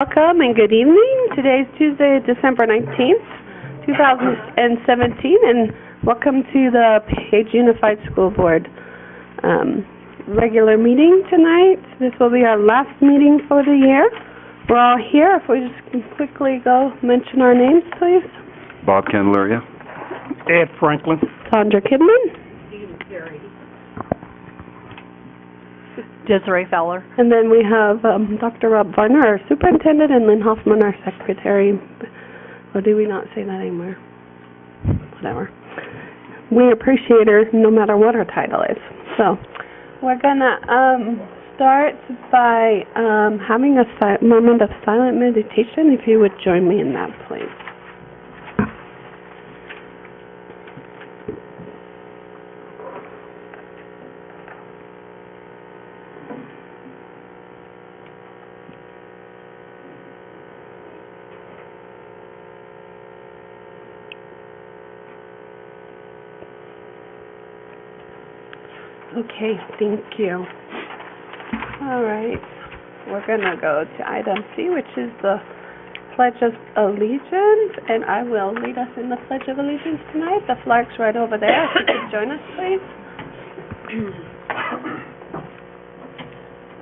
Welcome and good evening. Today is Tuesday, December 19th, 2017, and welcome to the Page Unified School Board regular meeting tonight. This will be our last meeting for the year. We're all here. If we just can quickly go mention our names, please. Bob Candelaria. Ed Franklin. Sandra Kidman. Desiree Fowler. And then we have Dr. Rob Varner, our superintendent, and Lynn Hoffman, our secretary. Or do we not say that anymore? Whatever. We appreciate her no matter what her title is. So we're going to start by having a moment of silent meditation. If you would join me in that, please. Okay, thank you. All right, we're going to go to item C, which is the Pledge of Allegiance, and I will lead us in the Pledge of Allegiance tonight. The flag's right over there. If you could join us, please.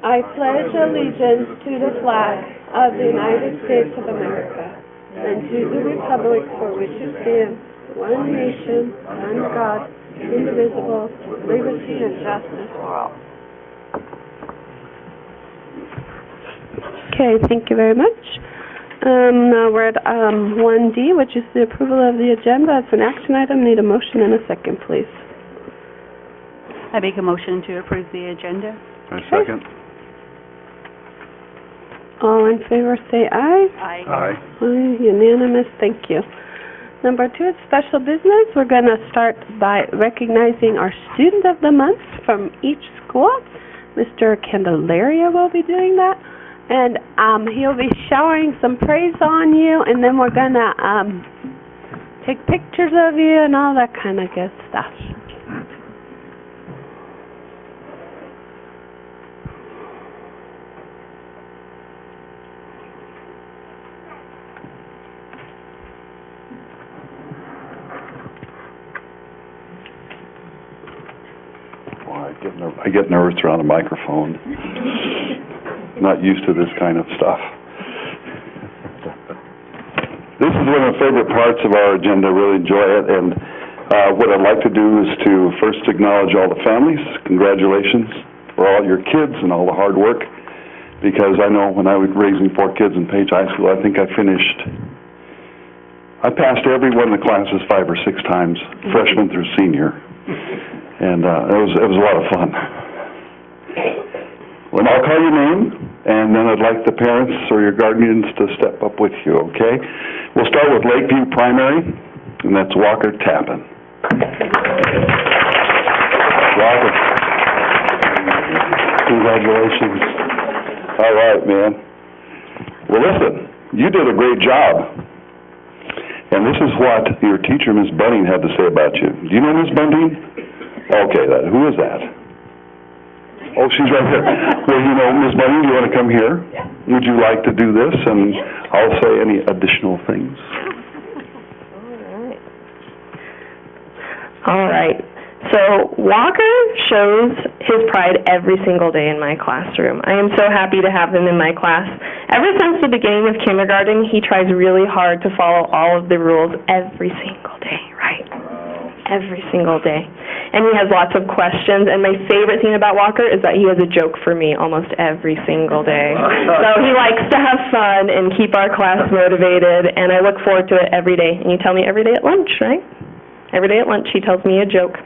I pledge allegiance to the flag of the United States of America and to the republic for which it stands, one nation, under God, indivisible, liberty and justice for all. Okay, thank you very much. Now we're at 1D, which is the approval of the agenda. It's an action item. Need a motion and a second, please. I make a motion to approve the agenda. I second. All in favor say aye. Aye. Aye. Aye, unanimous. Thank you. Number 2 is special business. We're going to start by recognizing our Student of the Month from each school. Mr. Candelaria will be doing that. And he'll be showering some praise on you, and then we're going to take pictures of you and all that kind of good stuff. I get nervous around a microphone. Not used to this kind of stuff. This is one of the favorite parts of our agenda. Really enjoy it. And what I'd like to do is to first acknowledge all the families. Congratulations for all your kids and all the hard work. Because I know when I was raising 4 kids in Page High School, I think I passed every one of the classes 5 or 6 times, freshman through senior. And it was a lot of fun. Well, I'll call your name, and then I'd like the parents or your guardians to step up with you, okay? We'll start with Lakeview Primary, and that's Walker Tappan. Walker. Congratulations. All right, man. Well, listen, you did a great job. And this is what your teacher, Miss Bunting, had to say about you. Do you know Miss Bunting? Okay, who is that? Oh, she's right there. Well, you know, Ms. Bunting, do you want to come here? Yeah. Would you like to do this? And I'll say any additional things. All right. So Walker shows his pride every single day in my classroom. I am so happy to have him in my class. Ever since the beginning of kindergarten, he tries really hard to follow all of the rules every single day, right? Every single day. And he has lots of questions, and my favorite thing about Walker is that he has a joke for me almost every single day. So he likes to have fun and keep our class motivated, and I look forward to it every day. And you tell me every day at lunch, right? Every day at lunch he tells me a joke.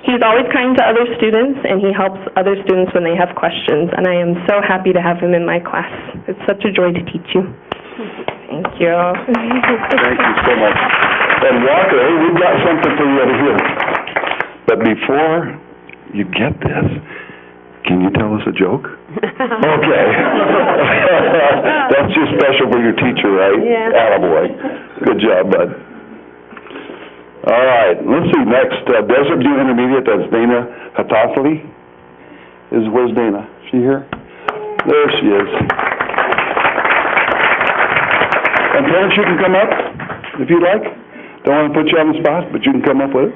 He's always kind to other students, and he helps other students when they have questions, and I am so happy to have him in my class. It's such a joy to teach you. Thank you. Thank you so much. And Walker, hey, we've got something for you over here. But before you get this, can you tell us a joke? Okay. That's just special for your teacher, right? Yeah. Attaboy. Good job, bud. All right, let's see, next, Desert View Intermediate, that's Dana Hatathli. Where's Dana? Is she here? There she is. And parents, you can come up if you'd like. Don't want to put you on the spot, but you can come up with it.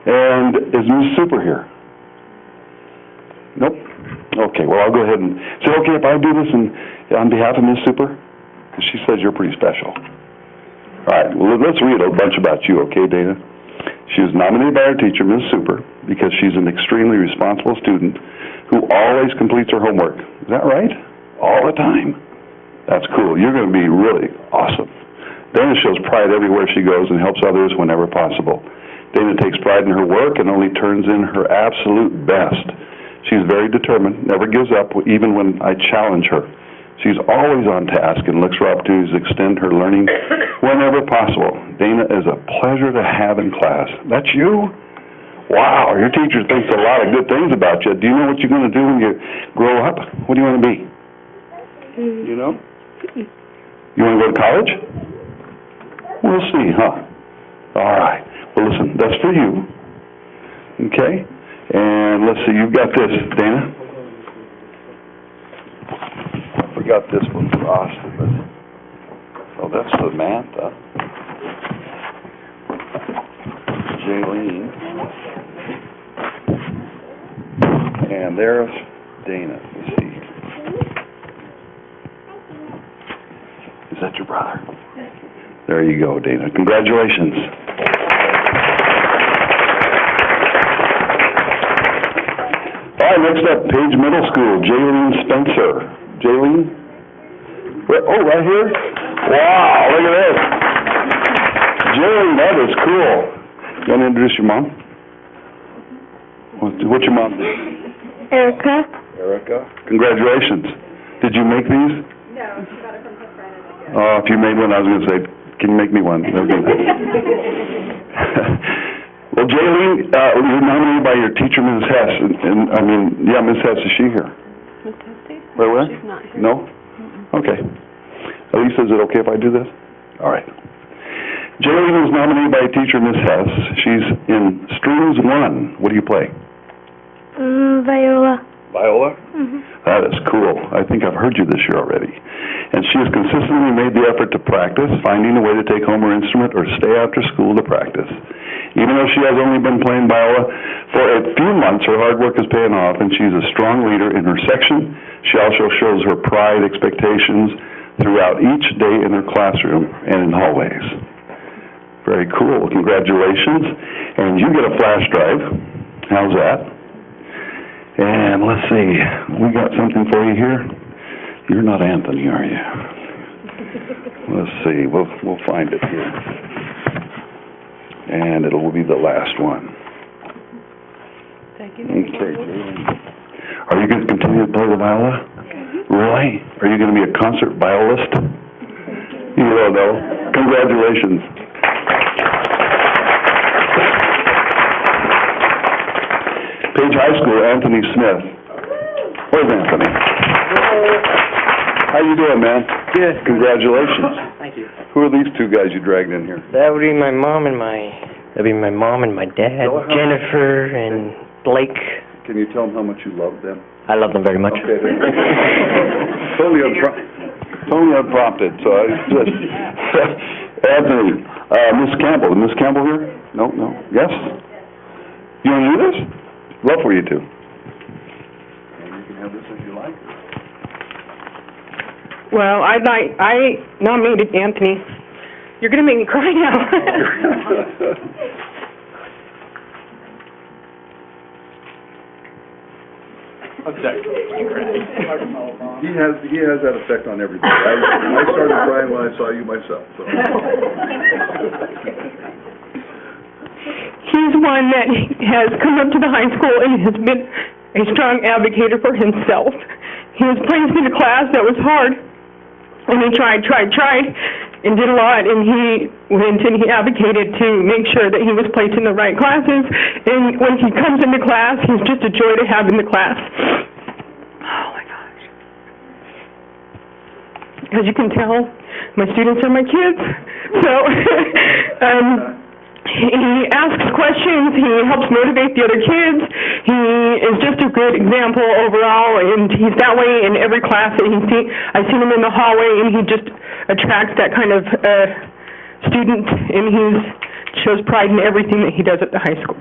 And is Ms. Super here? Nope. Okay, well, I'll go ahead and, is it okay if I do this on behalf of Ms. Super? Because she says you're pretty special. All right, well, let's read a bunch about you, okay, Dana? She was nominated by her teacher, Ms. Super, because she's an extremely responsible student who always completes her homework. Is that right? All the time. That's cool. You're going to be really awesome. Dana shows pride everywhere she goes and helps others whenever possible. Dana takes pride in her work and only turns in her absolute best. She's very determined, never gives up, even when I challenge her. She's always on task and looks for opportunities to extend her learning whenever possible. Dana is a pleasure to have in class. That's you? Wow, your teacher thinks a lot of good things about you. Do you know what you're going to do when you grow up? What do you want to be? You know? You want to go to college? We'll see, huh? All right. Well, listen, that's for you. Okay? And let's see, you've got this, Dana. I forgot this one for Austin, but... Oh, that's Samantha. Jaylene. And there's Dana. Let's see. Is that your brother? There you go, Dana. Congratulations. All right, next up, Page Middle School, Jaylene Spencer. Jaylene? Oh, right here? Wow, look at this. Jaylene, that is cool. You want to introduce your mom? What's your mom's name? Erica. Erica. Congratulations. Did you make these? No, she got it from her friend. Oh, if you made one, I was going to say, can you make me one? Well, Jaylene, you're nominated by your teacher, Mrs. Hess. Mrs. Hess, is she here? Ms. Hesse? Where? She's not here. No? Okay. Elisa, is it okay if I do this? All right. Jaylene was nominated by teacher, Ms. Hess. She's in Strings 1. What do you play? Viola. Viola? Mm-hmm. That is cool. I think I've heard you this year already. And she has consistently made the effort to practice, finding a way to take home her instrument or stay after school to practice. Even though she has only been playing viola for a few months, her hard work is paying off, and she's a strong leader in her section. She also shows her pride, expectations throughout each day in her classroom and in hallways. Very cool. Congratulations. And you get a flash drive. How's that? And let's see, we got something for you here. You're not Anthony, are you? Let's see, we'll find it here. And it will be the last one. Thank you. Okay. Are you going to continue to play the viola? Really? Are you going to be a concert violist? You don't know. Congratulations. Page High School, Anthony Smith. Where's Anthony? How you doing, man? Good. Congratulations. Thank you. Who are these two guys you dragged in here? That would be my mom and my dad, Jennifer and Blake. Can you tell them how much you love them? I love them very much. Okay. Totally unprompted, so I just... Anthony, Miss Campbell. Is Miss Campbell here? No? Yes? You want to do this? Love for you to. And you can have this if you like. Well, I nominated Anthony. You're going to make me cry now. He has that effect on everybody. I started crying when I saw you myself. So. He's one that has come up to the high school and has been a strong advocate for himself. He was placed in a class that was hard, and he tried, and did a lot, and he went and he advocated to make sure that he was placed in the right classes, and when he comes into class, he's just a joy to have in the class. Oh my gosh. As you can tell, my students are my kids, so he asks questions, he helps motivate the other kids, he is just a good example overall, and he's that way in every class that I've seen him in the hallway, and he just attracts that kind of student, and he shows pride in everything that he does at the high school.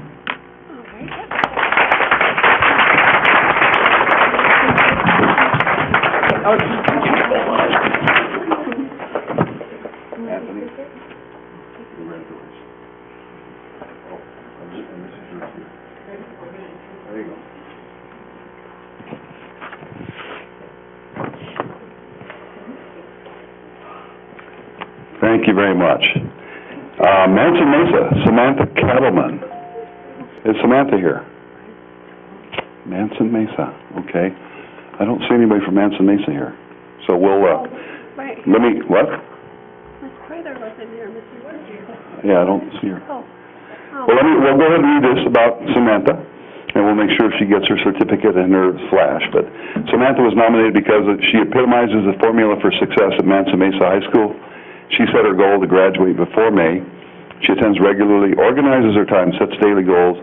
Thank you very much. Manson Mesa, Samantha Kettleman. Is Samantha here? Manson Mesa, okay. I don't see anybody from Manson Mesa here. So we'll, Right. let me, what? Ms. Prather wasn't here, Mrs. Prather. Yeah, I don't see her. Oh. Well, we'll go ahead and read this about Samantha, and we'll make sure she gets her certificate and her flash. But Samantha was nominated because she epitomizes the formula for success at Manson Mesa High School. She set her goal to graduate before May. She attends regularly, organizes her time, sets daily goals,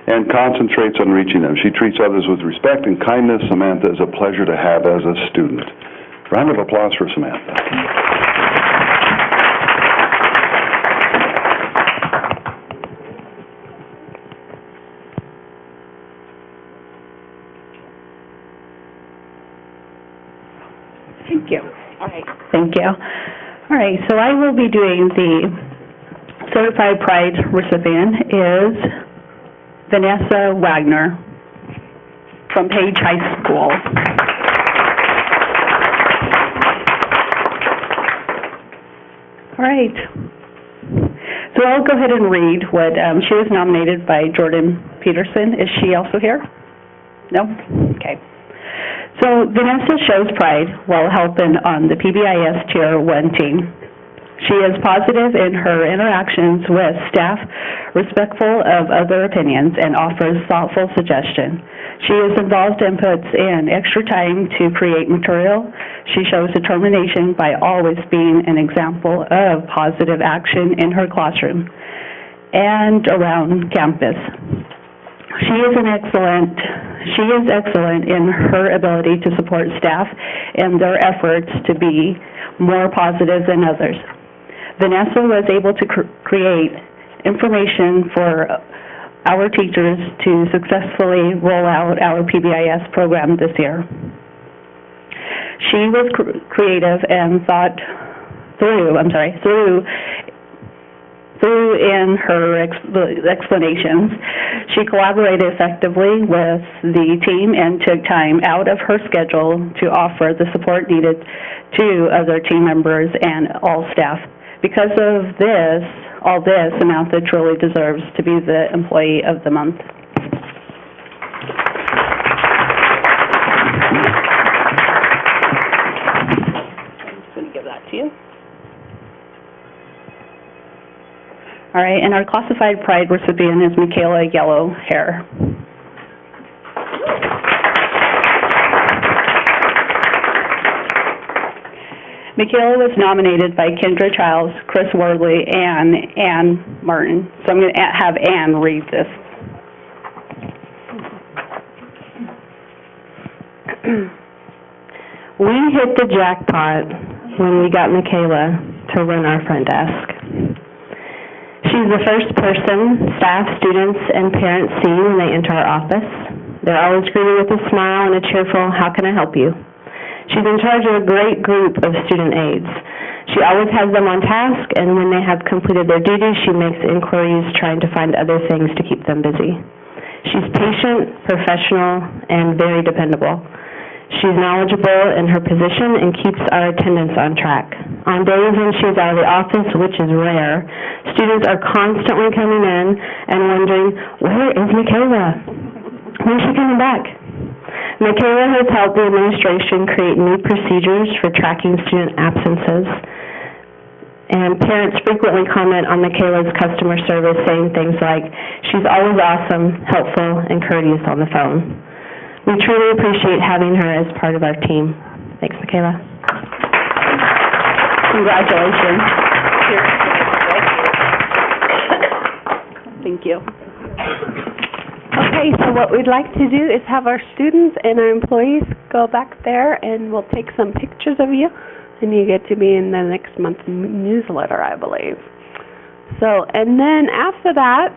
and concentrates on reaching them. She treats others with respect and kindness. Samantha is a pleasure to have as a student. Round of applause for Samantha. Thank you. All right. Thank you. All right, so I will be doing the Certified Pride recipient is Vanessa Wagner from Page High School. All right. So I'll go ahead and read what she was nominated by Jordan Peterson. Is she also here? No? Okay. So Vanessa shows pride while helping on the PBIS Tier 1 team. She is positive in her interactions with staff, respectful of other opinions, and offers thoughtful suggestion. She is involved and puts in extra time to create material. She shows determination by always being an example of positive action in her classroom and around campus. She is excellent in her ability to support staff in their efforts to be more positive than others. Vanessa was able to create information for our teachers to successfully roll out our PBIS program this year. She was creative and thought through in her explanations. She collaborated effectively with the team and took time out of her schedule to offer the support needed to other team members and all staff. Because of all this, Samantha truly deserves to be the Employee of the Month. I'm just going to give that to you. All right, and our Classified Pride recipient is Michaela Yellow Hair. Michaela was nominated by Kendra Childs, Chris Worley, and Ann Martin. So I'm going to have Ann read this. We hit the jackpot when we got Michaela to run our front desk. She's the first person staff, students, and parents see when they enter our office. They're always greeted with a smile and a cheerful, "How can I help you?" She's in charge of a great group of student aides. She always has them on task, and when they have completed their duties, she makes inquiries trying to find other things to keep them busy. She's patient, professional, and very dependable. She's knowledgeable in her position and keeps our attendance on track. On days when she's out of the office, which is rare, students are constantly coming in and wondering, "Where is Michaela? When's she coming back?" Michaela has helped the administration create new procedures for tracking student absences. And parents frequently comment on Michaela's customer service, saying things like, "She's always awesome, helpful, and courteous on the phone." We truly appreciate having her as part of our team. Thanks, Michaela. Congratulations. Thank you. Okay, so what we'd like to do is have our students and our employees go back there, and we'll take some pictures of you And you get to be in the next month's newsletter, I believe. So, and then after that,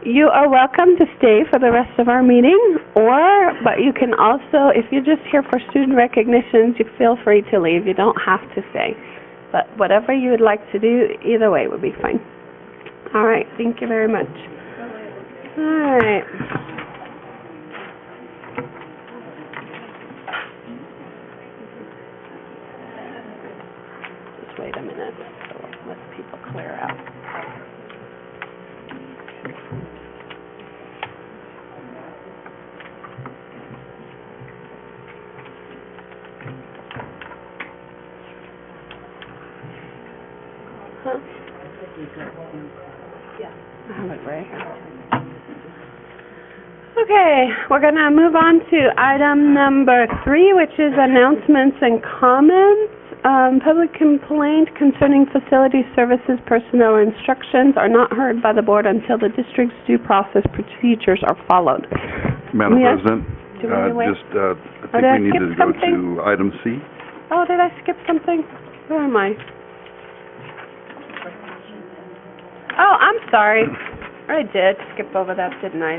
you are welcome to stay for the rest of our meeting, but you can also, if you're just here for student recognitions, you feel free to leave. You don't have to stay. But whatever you would like to do, either way would be fine. All right, thank you very much. All right. Just wait a minute, so let people clear out. Huh? Yeah, I have it right here. Okay, we're going to move on to item number 3, which is announcements and comments. Public complaint concerning facility services personnel instructions are not heard by the board until the district's due process procedures are followed. Madam Yes. President, Do we wait? I did I think we need skip to go something? to item C. Oh, did I skip something? Where am I? Oh, I'm sorry. I did skip over that, didn't I?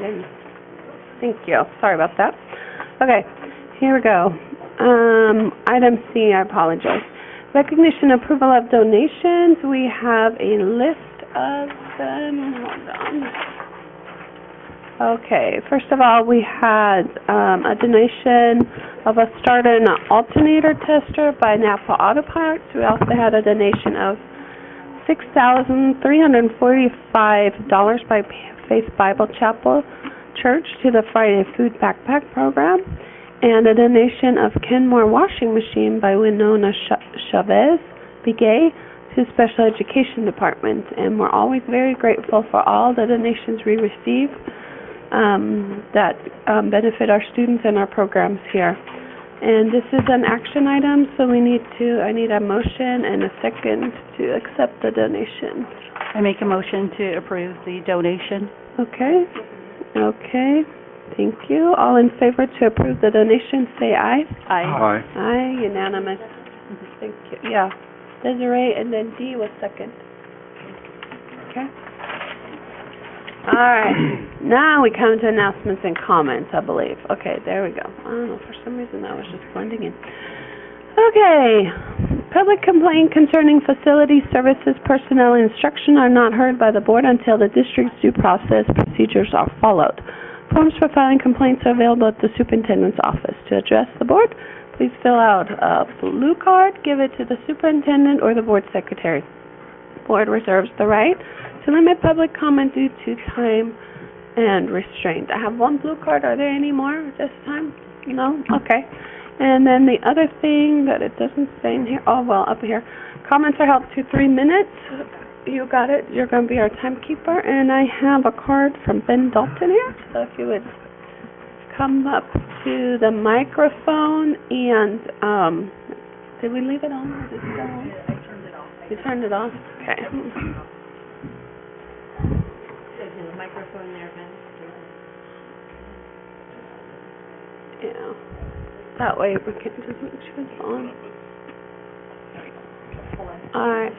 Thank you. Sorry about that. Okay, here we go. Item C, I apologize. Recognition approval of donations. We have a list of them. Hold on. Okay, first of all, we had a donation of a starter and an alternator tester by Napa Auto Parts. We also had a donation of $6,345 by Faith Bible Chapel Church to the Friday Food Backpack Program, and a donation of Kenmore Washing Machine by Winona Chavez Bigay to Special Education Department. And we're always very grateful for all the donations we receive that benefit our students and our programs here. And this is an action item, so I need a motion and a second to accept the donation. I make a motion to approve the donation. Okay. Okay. Thank you. All in favor to approve the donation, say aye. Aye. Aye. Aye, unanimous. Thank you. Yeah. Desiree, and then Dee was second. Okay. All right. Now we come to announcements and comments, I believe. Okay, there we go. I don't know, for some reason that was just blending in. Okay. Public complaint concerning facility services personnel instruction are not heard by the board until the district's due process procedures are followed. Forms for filing complaints are available at the superintendent's office. To address the board, please fill out a blue card, give it to the superintendent or the board secretary. The board reserves the right to limit public comment due to time and restraint. I have one blue card. Are there any more this time? No? Okay. And then the other thing that it doesn't say in here, oh, well, up here. Comments are held to 3 minutes. You got it. You're going to be our timekeeper. And I have a card from Ben Dalton here. So if you would come up to the microphone and, did we leave it on? Is it still on? I turned it off. You turned it off? Okay. There's a microphone there, Ben. Yeah. That way we can just make sure it's on. All right.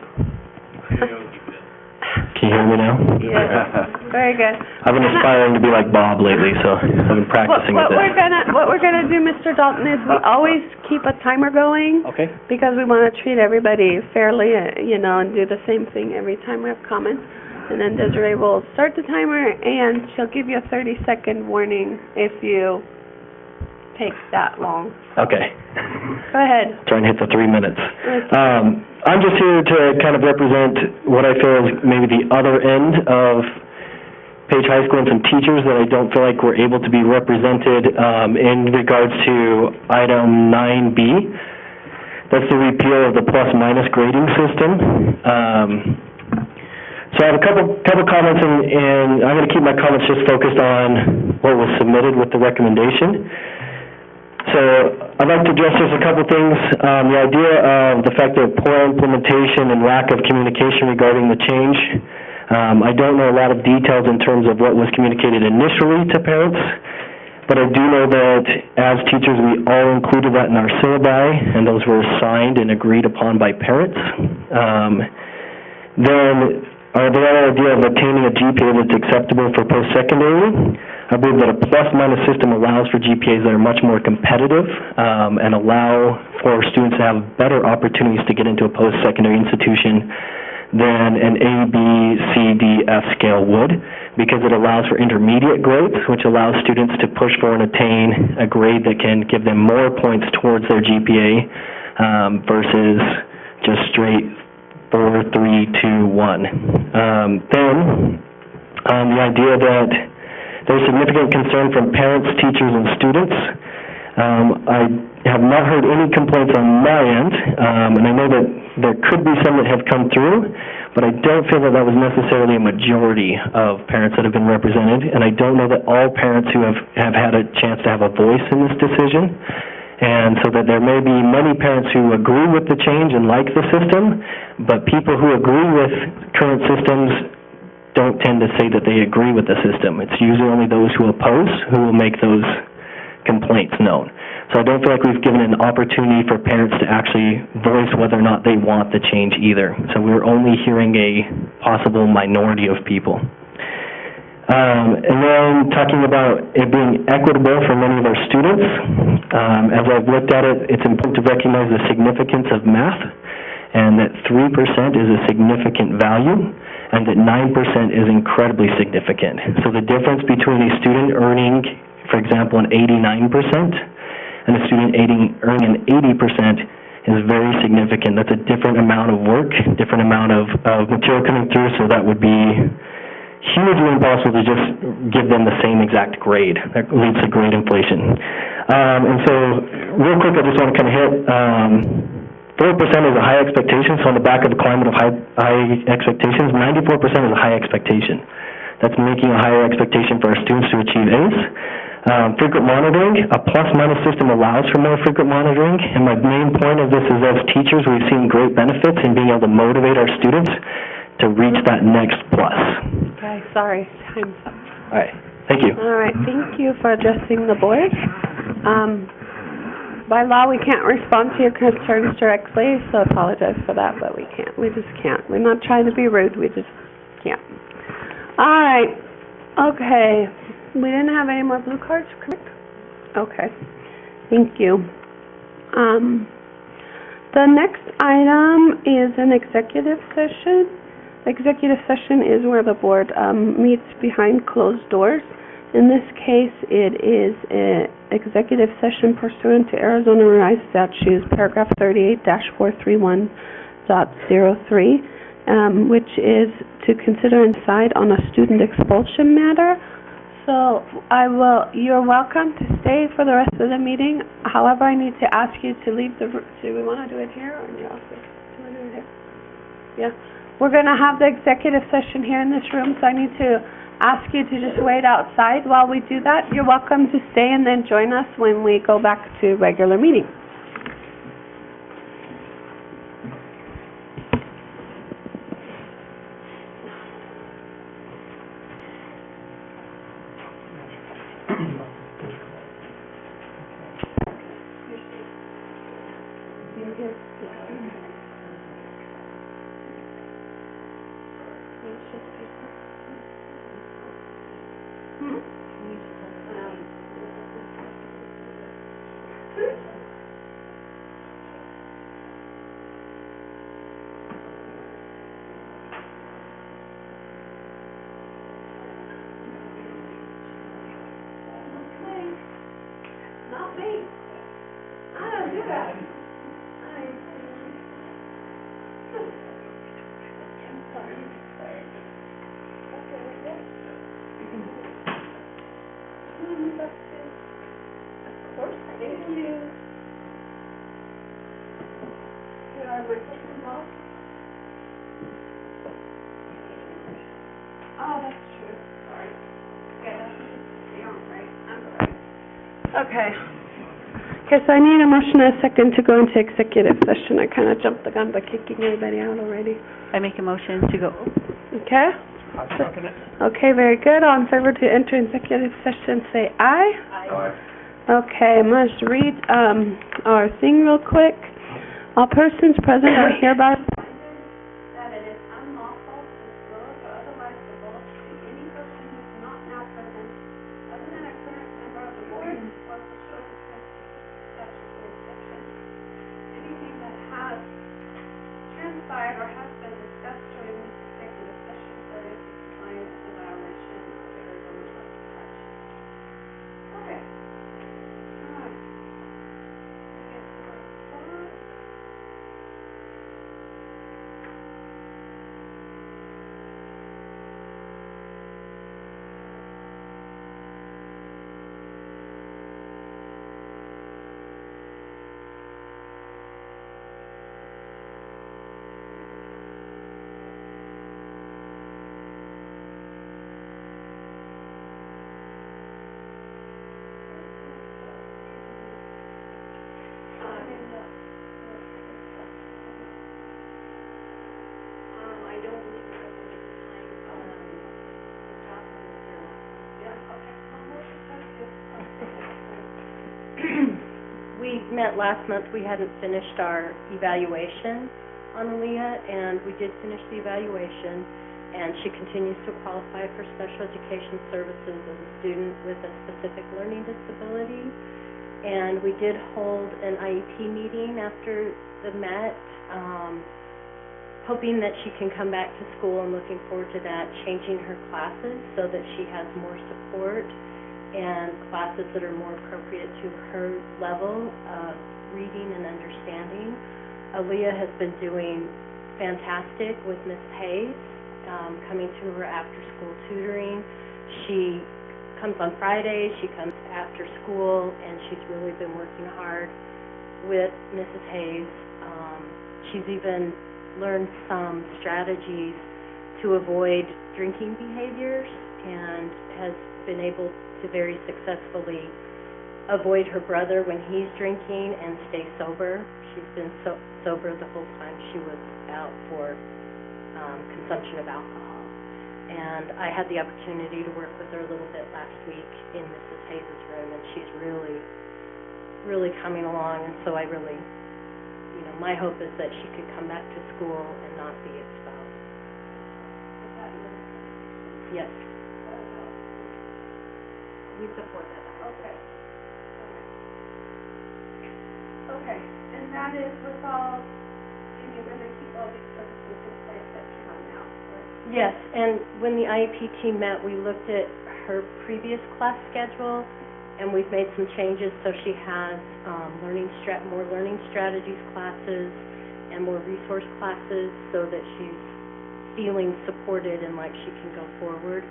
Can you hear me now? Yeah. Very good. I've been aspiring to be like Bob lately, so I've been practicing with this. What we're gonna do, Mr. Dalton, is we always keep a timer going Okay. because we want to treat everybody fairly, and do the same thing every time we have comments. And then Desiree will start the timer, and she'll give you a 30-second warning if you take that long. Okay. Go ahead. Try and hit the 3 minutes. I'm just here to kind of represent what I feel is maybe the other end of Page High School and some teachers that I don't feel like were able to be represented in regards to item 9B. That's the repeal of the plus-minus grading system. So I have a couple comments, and I'm going to keep my comments just focused on what was submitted with the recommendation. So I'd like to address just a couple things. The idea of the fact that poor implementation and lack of communication regarding the change. I don't know a lot of details in terms of what was communicated initially to parents. But I do know that as teachers, we all included that in our syllabi, and those were signed and agreed upon by parents. Then, the other idea of obtaining a GPA that's acceptable for post-secondary, I believe that a plus-minus system allows for GPAs that are much more competitive and allow for students to have better opportunities to get into a post-secondary institution than an A, B, C, D, F scale would, because it allows for intermediate grades, which allows students to push for and attain a grade that can give them more points towards their GPA versus just straight 4, 3, 2, 1. The idea that there's significant concern from parents, teachers, and students. I have not heard any complaints on my end, and I know that there could be some that have come through, but I don't feel that that was necessarily a majority of parents that have been represented, and I don't know that all parents who have had a chance to have a voice in this decision, and so that there may be many parents who agree with the change and like the system, but people who agree with current systems don't tend to say that they agree with the system. It's usually only those who oppose who will make those complaints known. So I don't feel like we've given an opportunity for parents to actually voice whether or not they want the change either. So we're only hearing a possible minority of people. And then talking about it being equitable for many of our students, as I've looked at it, it's important to recognize the significance of math and that 3% is a significant value and that 9% is incredibly significant. So the difference between a student earning, for example, an 89% and a student earning an 80% is very significant. That's a different amount of work, different amount of material coming through, so that would be hugely impossible to just give them the same exact grade. That leads to grade inflation. And so, real quick, I just want to kind of hit 4% is a high expectation, so on the back of the climate of high expectations, 94% is a high expectation. That's making a higher expectation for our students to achieve A's. Frequent monitoring, a plus-minus system allows for more frequent monitoring, and my main point of this is as teachers, we've seen great benefits in being able to motivate our students to reach that next plus. Okay, sorry, time's up. All right, thank you. All right, thank you for addressing the board. By law, we can't respond to your concerns directly, so I apologize for that, but we can't. We just can't. We're not trying to be rude. We just can't. All right. Okay. We didn't have any more blue cards, correct? Okay. Thank you. The next item is an executive session. Executive session is where the board meets behind closed doors. In this case, it is an executive session pursuant to Arizona Revised Statutes, paragraph 38-431.03, which is to consider and decide on a student expulsion matter. So you're welcome to stay for the rest of the meeting. However, I need to ask you to leave the room. Do we want to do it here or in the office? Do we do it here? Yeah. We're going to have the executive session here in this room, so I need to ask you to just wait outside while we do that. You're welcome to stay and then join us when we go back to regular meeting. Not me. I don't do that. I'm sorry. Of course, thank you. You are my second boss. Oh, that's true. Sorry. Okay, that's right. I'm sorry. Okay. Okay, so I need a motion and a second to go into executive session. I kind of jumped the gun by kicking everybody out already. I make a motion to go. Okay? Okay, very good. All in favor to enter executive session, say aye. Okay, I'm going to read our thing real quick. All persons present are hereby that it is unlawful to disclose or otherwise divulge to any person who is not now present, other than a current member of the board, or to show statutory section, anything that has transpired or has been discussed during this executive session that is compliant with the violation of Arizona law statute. Okay. All right. I don't believe that at this time, the top of the zero. Yeah, okay. We met last month, we hadn't finished our evaluation on Aaliyah, and we did finish the evaluation, and she continues to qualify for special education services as a student with a specific learning disability. And we did hold an IEP meeting after the MET, hoping that she can come back to school and looking forward to that, changing her classes so that she has more support and classes that are more appropriate to her level of reading and understanding. Aaliyah has been doing fantastic with Ms. Hayes, coming to her after-school tutoring. She comes on Fridays, she comes after school, and she's really been working hard with Mrs. Hayes. She's even learned some strategies to avoid drinking behaviors and has been able to very successfully avoid her brother when he's drinking and stay sober. She's been sober the whole time she was out for consumption of alcohol. And I had the opportunity to work with her a little bit last week in Mrs. Hayes' room, and she's really, really coming along. And so I really, my hope is that she could come back to school and not be expelled. Yes. We support that. Okay. Okay, and that is with all, and you're going to keep all these services in place that you have now, right? Yes, and when the IEP team met, we looked at her previous class schedule, and we've made some changes so she has more learning strategies classes and more resource classes so that she's feeling supported and like she can go forward.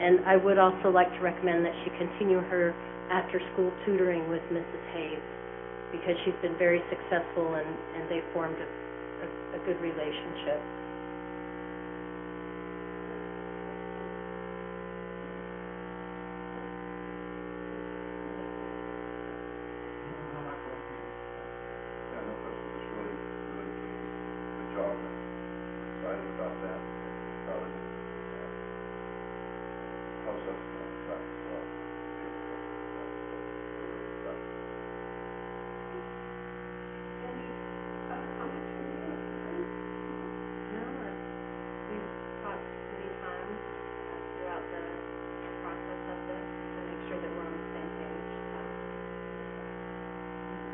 And I would also like to recommend that she continue her after-school tutoring with Mrs. Hayes because she's been very successful and they formed a good relationship. Yeah, no question, it's really, really good job, and we're excited about that. Proud of you. How's that going? That's, Any other comments from you? No, we've talked many times throughout the process of this to make sure that we're on the same page.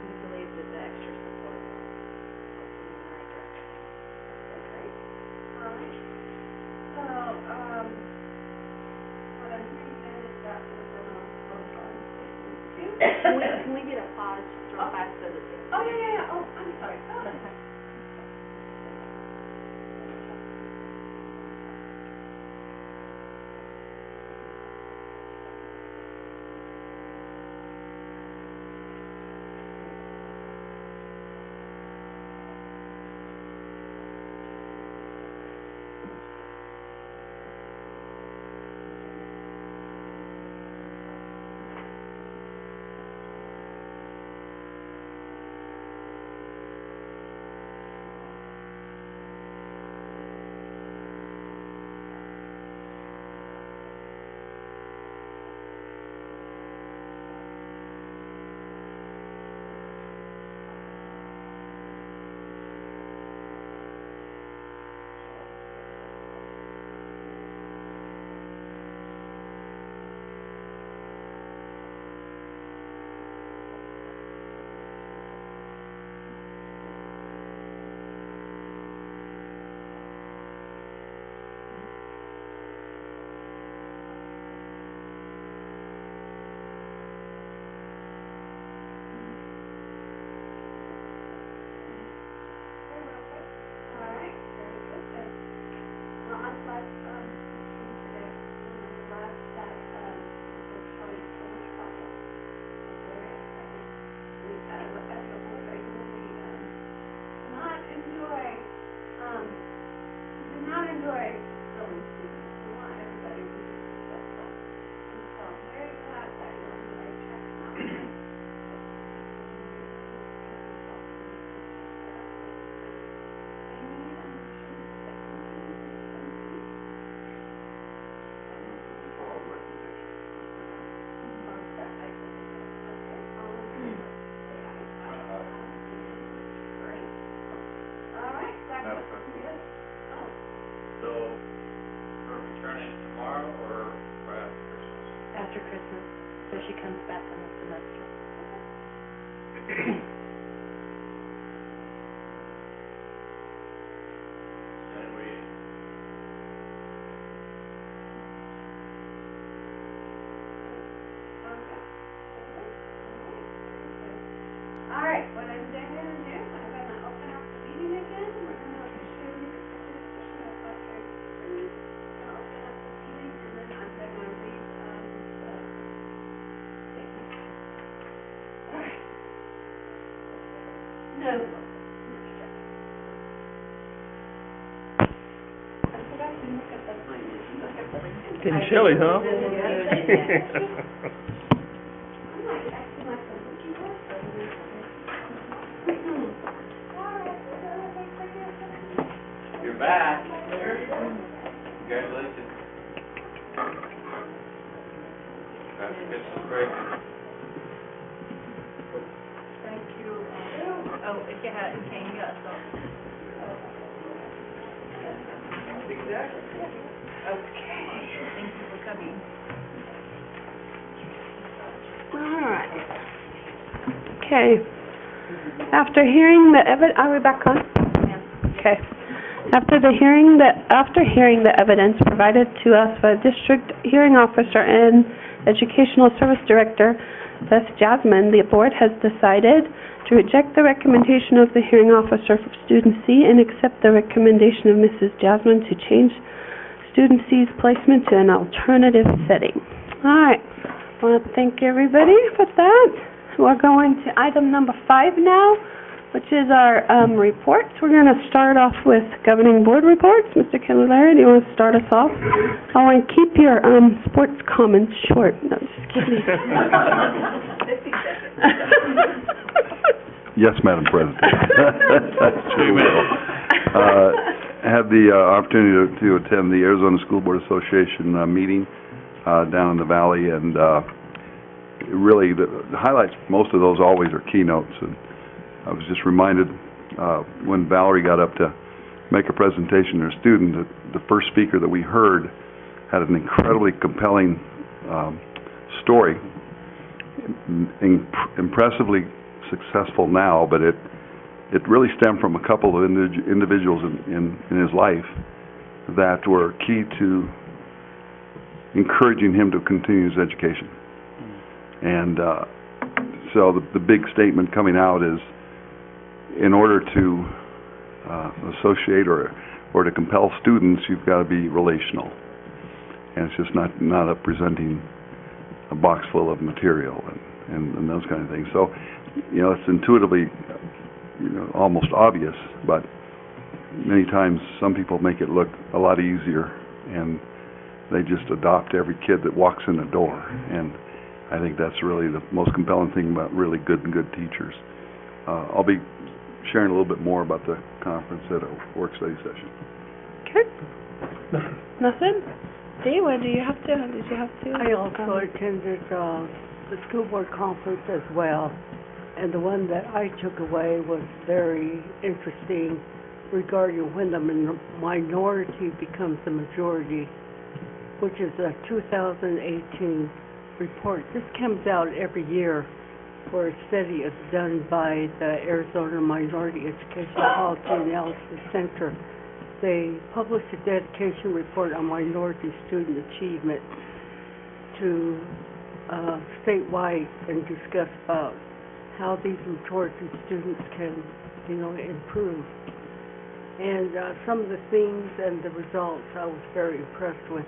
We believe that the extra support will help in the right direction. Okay, all right. So, what I'm hearing then is that we're going to vote on statement 2. Can we get a pause real fast so that Oh, yeah. Oh, I'm sorry. Oh, that's fine. enjoy filming students. We want everybody to be successful. And so I'm very glad that you're on the right track now. So, are we returning tomorrow or right after Christmas? After Christmas, so she comes back on the semester. And we, All right, what I'm going to do, I'm going to open up the meeting again. We're going to share the discussion of what we're going to open up the meeting, and then I'm going to read the statement. All right. No. I forgot to look at the time. Getting chilly, huh? I'm like acting like a rookie worker. you're back. Congratulations. Happy Christmas break. Thank you. Oh, if you had, okay, you got some. Okay, thank you for coming. All right. Okay. After hearing the are we back on? Okay. After hearing the evidence provided to us by the district hearing officer and educational service director, Beth Jasmine, the board has decided to reject the recommendation of the hearing officer for student C and accept the recommendation of Mrs. Jasmine to change student C's placement to an alternative setting. All right. I want to thank everybody for that. We're going to item number 5 now, which is our reports. We're going to start off with governing board reports. Mr. Candelaria, do you want to start us off? I want to keep your sports comments short. No, just kidding. 50 seconds. Yes, Madam President. She will. Had the opportunity to attend the Arizona School Board Association meeting down in the valley, and really the highlights, most of those always are keynotes, and I was just reminded when Valerie got up to make a presentation to her student, that the first speaker that we heard had an incredibly compelling story, impressively successful now, but it really stemmed from a couple of individuals in his life that were key to encouraging him to continue his education. And so the big statement coming out is, in order to associate or to compel students, you've got to be relational. And it's just not up presenting a box full of material and those kind of things. So, it's intuitively, almost obvious, but many times some people make it look a lot easier, and they just adopt every kid that walks in the door. And I think that's really the most compelling thing about really good teachers. I'll be sharing a little bit more about the conference at a work study session. Okay. Nothing? Dee, what did you have to? I also attended the school board conference as well, and the one that I took away was very interesting regarding when the minority becomes the majority, which is a 2018 report. This comes out every year, where a study is done by the Arizona Minority Education Policy Analysis Center. They published a dedication report on minority student achievement to statewide and discuss about how these majority students can, improve. And some of the themes and the results I was very impressed with.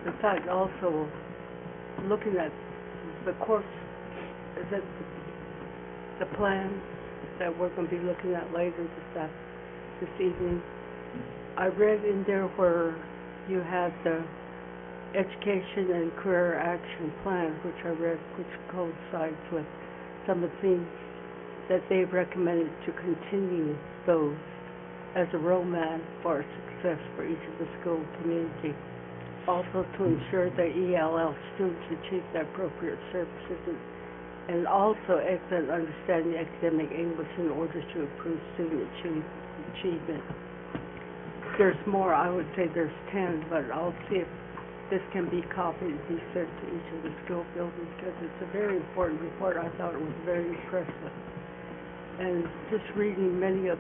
In fact, also looking at the course, the plan that we're going to be looking at later this evening, I read in there where you had the education and career action plan, which I read, which coincides with some of the things that they've recommended to continue those as a roadmap for success for each of the school community. Also to ensure that ELL students achieve the appropriate services and also excellent understanding academic English in order to improve student achievement. There's more, I would say there's 10, but I'll see if this can be copied and be sent to each of the school buildings because it's a very important report. I thought it was very impressive. And just reading many of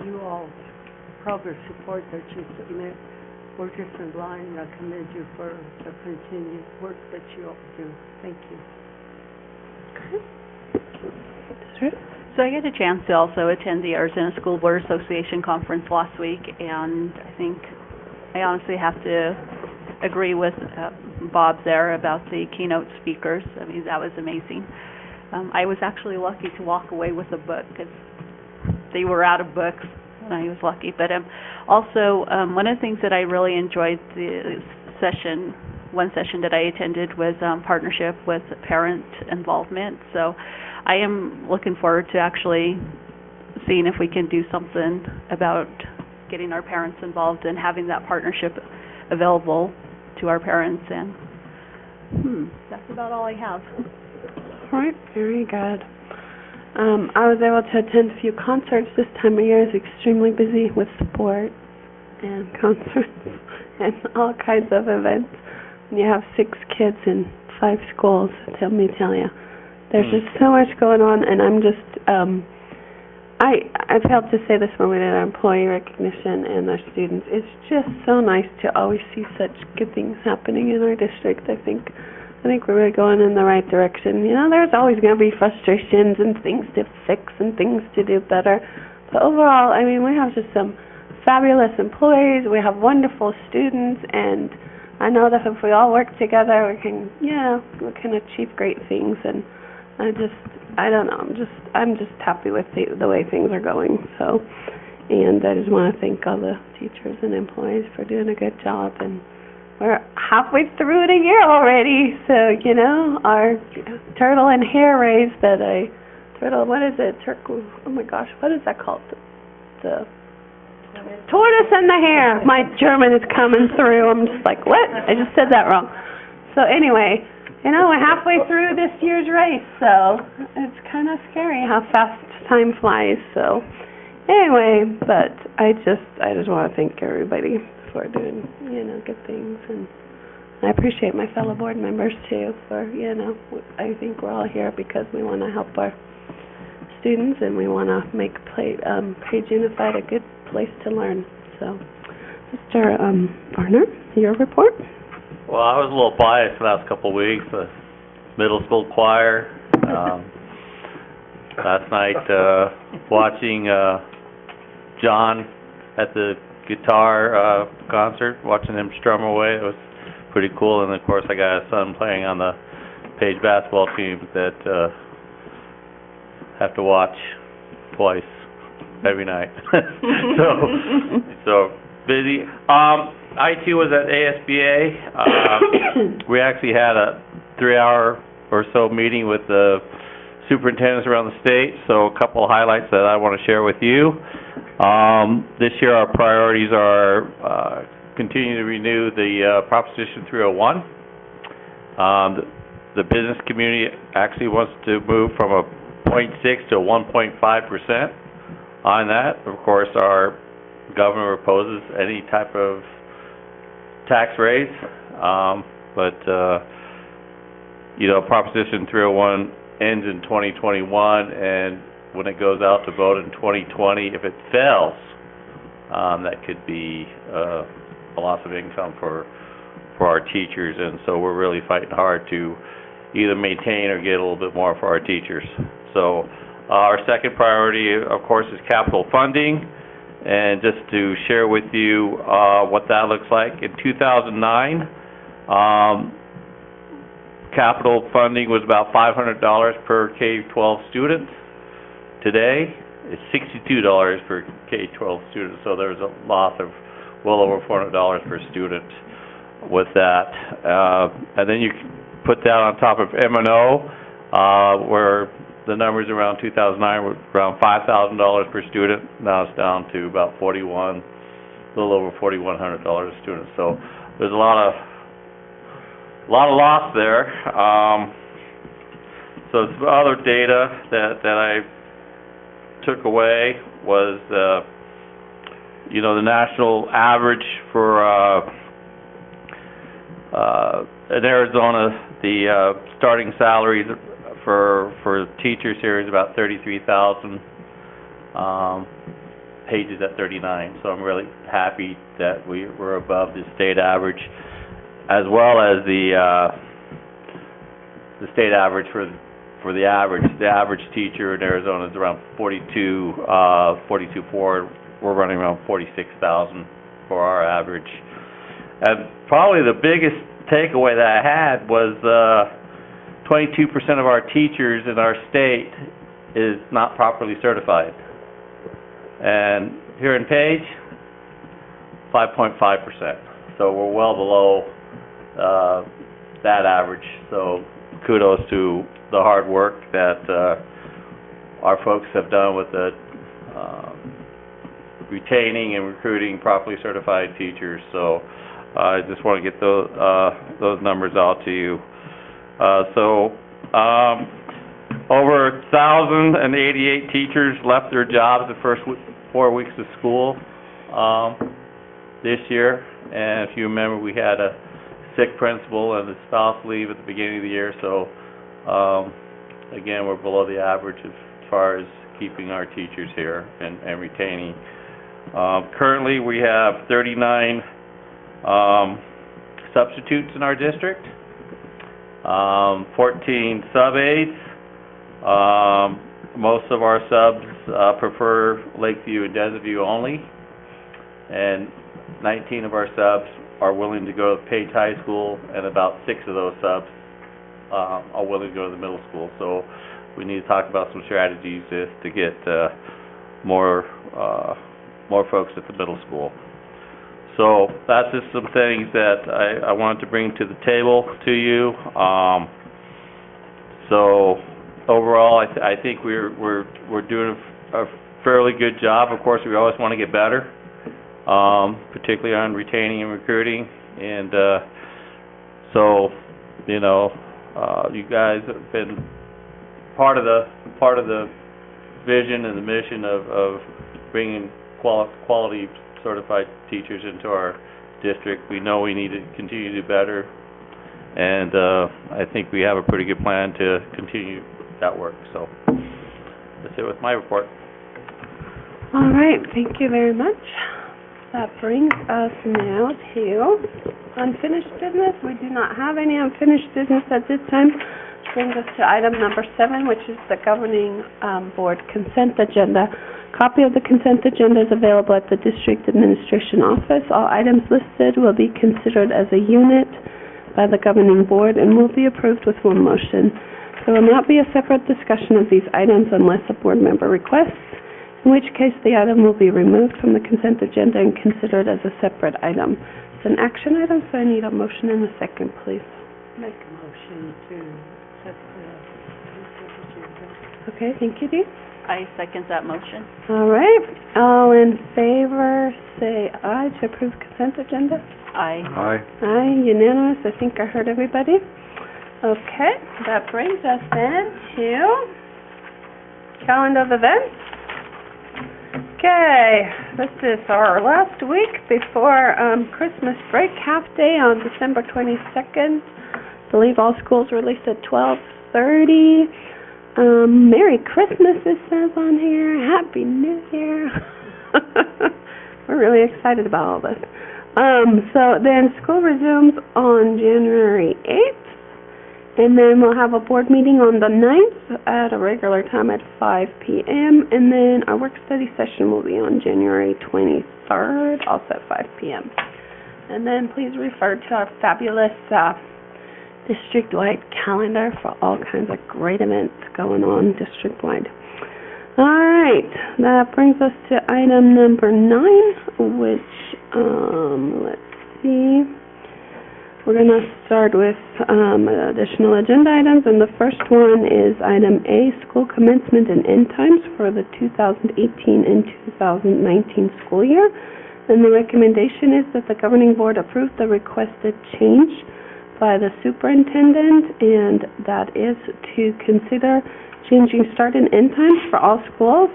you all's progress report that you submit, we're just in line, and I commend you for the continued work that you all do. Thank you. So I got a chance to also attend the Arizona School Board Association conference last week, and I think I honestly have to agree with Bob there about the keynote speakers. I mean, that was amazing. I was actually lucky to walk away with a book because they were out of books, and I was lucky. But also, one of the things that I really enjoyed the session, one session that I attended was partnership with parent involvement. So I am looking forward to actually seeing if we can do something about getting our parents involved and having that partnership available to our parents. And that's about all I have. All right, very good. I was able to attend a few concerts this time of year. I was extremely busy with sport and concerts and all kinds of events. When you have 6 kids in 5 schools, let me tell you, there's just so much going on, and I'm just, I failed to say this when we did our employee recognition and our students. It's just so nice to always see such good things happening in our district. I think we're really going in the right direction. You know, there's always going to be frustrations and things to fix and things to do better. But overall, I mean, we have just some fabulous employees. We have wonderful students, and I know that if we all work together, we can achieve great things. And I don't know, I'm just happy with the way things are going. So, and I just want to thank all the teachers and employees for doing a good job. And we're halfway through the year already, so, you know, our turtle and hare race that what is it? Oh my gosh, what is that called? The tortoise and the hare. My German is coming through. I'm just like, what? I just said that wrong. So anyway, you know, we're halfway through this year's race, so it's kind of scary how fast time flies. So anyway, but I just want to thank everybody for doing, you know, good things, and I appreciate my fellow board members too for, you know, I think we're all here because we want to help our students and we want to make Page Unified a good place to learn. So, Mr. Varner, your report? Well, I was a little biased the last couple of weeks. The middle school choir. Last night, watching John at the guitar concert, watching him strum away, it was pretty cool. And of course, I got a son playing on the Page basketball team that have to watch twice every night. so busy. I too was at ASBA. We actually had a 3-hour or so meeting with the superintendents around the state, so a couple of highlights that I want to share with you. This year our priorities are continue to renew the Proposition 301. The business community actually wants to move from a 0.6 to 1.5% on that. Of course, our governor opposes any type of tax raise, but you know, Proposition 301 ends in 2021, and when it goes out to vote in 2020, if it fails, that could be a loss of income for our teachers, and so we're really fighting hard to either maintain or get a little bit more for our teachers. So our second priority, of course, is capital funding. And just to share with you what that looks like, in 2009, capital funding was about $500 per K-12 student. Today, it's $62 per K-12 student, so there's a loss of well over $400 per student with that. And then you put that on top of M&O, where the numbers around 2009 were around $5,000 per student. Now it's down to about a little over $4,100 a student. So there's a lot of loss there. So some other data that I took away was, you know, the national average for in Arizona, the starting salaries for teachers here is about $33,000. Pages at 39. So I'm really happy that we're above the state average, as well as the state average for the average. The average teacher in Arizona is around 42.4. We're running around 46,000 for our average. And probably the biggest takeaway that I had was 22% of our teachers in our state is not properly certified. And here in Page, 5.5%. So we're well below that average. So kudos to the hard work that our folks have done with the retaining and recruiting properly certified teachers. So I just want to get those numbers out to you. Over 1,088 teachers left their jobs the first 4 weeks of school this year. And if you remember, we had a sick principal and a spouse leave at the beginning of the year. So again, we're below the average as far as keeping our teachers here and retaining. Currently, we have 39 substitutes in our district, 14 sub-aides. Most of our subs prefer Lakeview and Desert View only, and 19 of our subs are willing to go to Page High School, and about 6 of those subs are willing to go to the middle school. So we need to talk about some strategies to get more folks at the middle school. So that's just some things that I wanted to bring to the table to you. So overall, I think we're doing a fairly good job. Of course, we always want to get better, particularly on retaining and recruiting. And so, you know, you guys have been part of the vision and the mission of bringing quality certified teachers into our district. We know we need to continue to do better, and I think we have a pretty good plan to continue that work. So that's it with my report. All right, thank you very much. That brings us now to unfinished business. We do not have any unfinished business at this time. Which brings us to item number 7, which is the governing board consent agenda. Copy of the consent agenda is available at the district administration office. All items listed will be considered as a unit by the governing board and will be approved with one motion. There will not be a separate discussion of these items unless a board member requests, in which case the item will be removed from the consent agenda and considered as a separate item. It's an action item, so I need a motion and a second, please. Make a motion to set the consent agenda. Okay, thank you, Dee. I second that motion. All right, all in favor, say aye to approve consent agenda. Aye. Aye. Aye, unanimous. I think I heard everybody. Okay, that brings us then to calendar of events. Okay, this is our last week before Christmas break, half day on December 22nd. I believe all schools release at 12:30. Merry Christmas, it says on here. Happy New Year. We're really excited about all this. So then school resumes on January 8th, and then we'll have a board meeting on the 9th at a regular time at 5 p.m., and then our work study session will be on January 23rd, also at 5 p.m. And then please refer to our fabulous district-wide calendar for all kinds of great events going on district-wide. All right, that brings us to item number 9, which Let's see. We're going to start with additional agenda items, and the first one is item A, school commencement and end times for the 2018 and 2019 school year. And the recommendation is that the governing board approve the requested change by the superintendent, and that is to consider changing start and end times for all schools,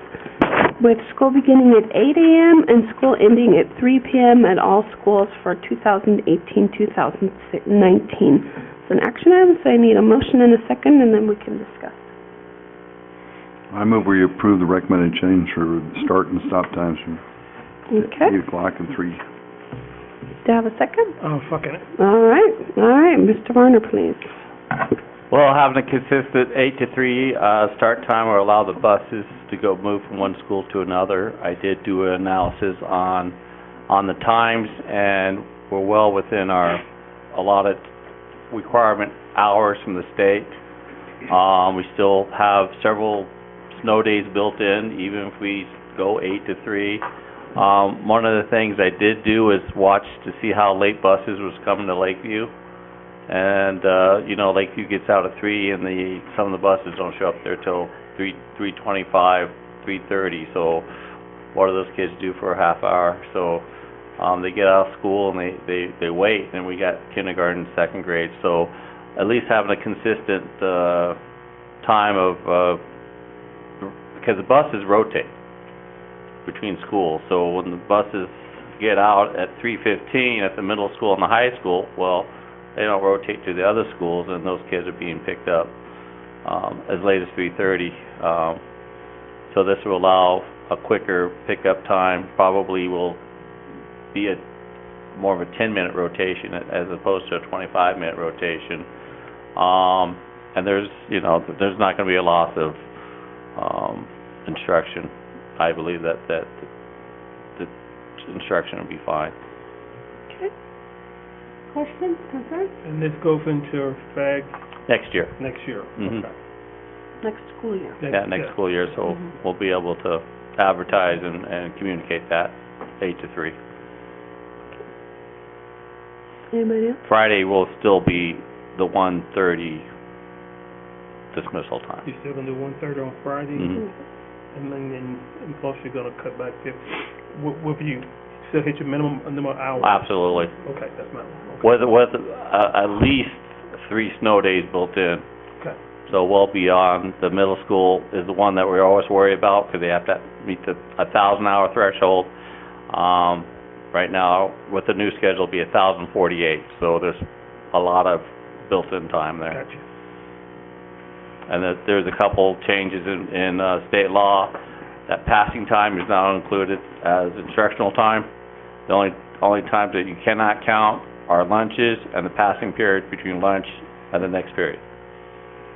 with school beginning at 8 a.m. and school ending at 3 p.m. at all schools for 2018-2019. It's an action item, so I need a motion and a second, and then we can discuss. I move we approve the recommended change for start and stop times from Okay. 8 o'clock and 3. Do you have a second? Oh, fucking it. All right. Mr. Varner, please. Well, having a consistent 8 to 3 start time will allow the buses to go move from one school to another. I did do an analysis on the times, and we're well within our allotted requirement hours from the state. We still have several snow days built in, even if we go 8 to 3. One of the things I did do is watch to see how late buses was coming to Lakeview. And, Lakeview gets out at 3, and some of the buses don't show up there till 3:25, 3:30. So what do those kids do for a half hour? So they get out of school and they wait, and we got kindergarten, second grade. So at least having a consistent time of because the buses rotate between schools. So when the buses get out at 3:15 at the middle school and the high school, well, they don't rotate to the other schools, and those kids are being picked up as late as 3:30. So this will allow a quicker pickup time. Probably will be more of a 10-minute rotation as opposed to a 25-minute rotation. And there's not going to be a loss of instruction. I believe that the instruction will be fine. Okay. Questions, concerns? And this goes into effect Next year. next year? Mhm. Okay. Next school year. Next school year, so we'll be able to advertise and communicate that 8 to 3. Anybody else? Friday will still be the 1:30 dismissal time. You still gonna do 1:30 on Friday? Mhm. And plus you're gonna cut back 50. Will you still hit your minimum number of hours? Absolutely. Okay, that's my, okay. With at least 3 snow days built in. Okay. So well beyond, the middle school is the one that we always worry about because they have to meet the 1,000-hour threshold. Right now, with the new schedule, it'll be 1,048. So there's a lot of built-in time there. Gotcha. And there's a couple changes in state law. That passing time is now included as instructional time. The only times that you cannot count are lunches and the passing period between lunch and the next period.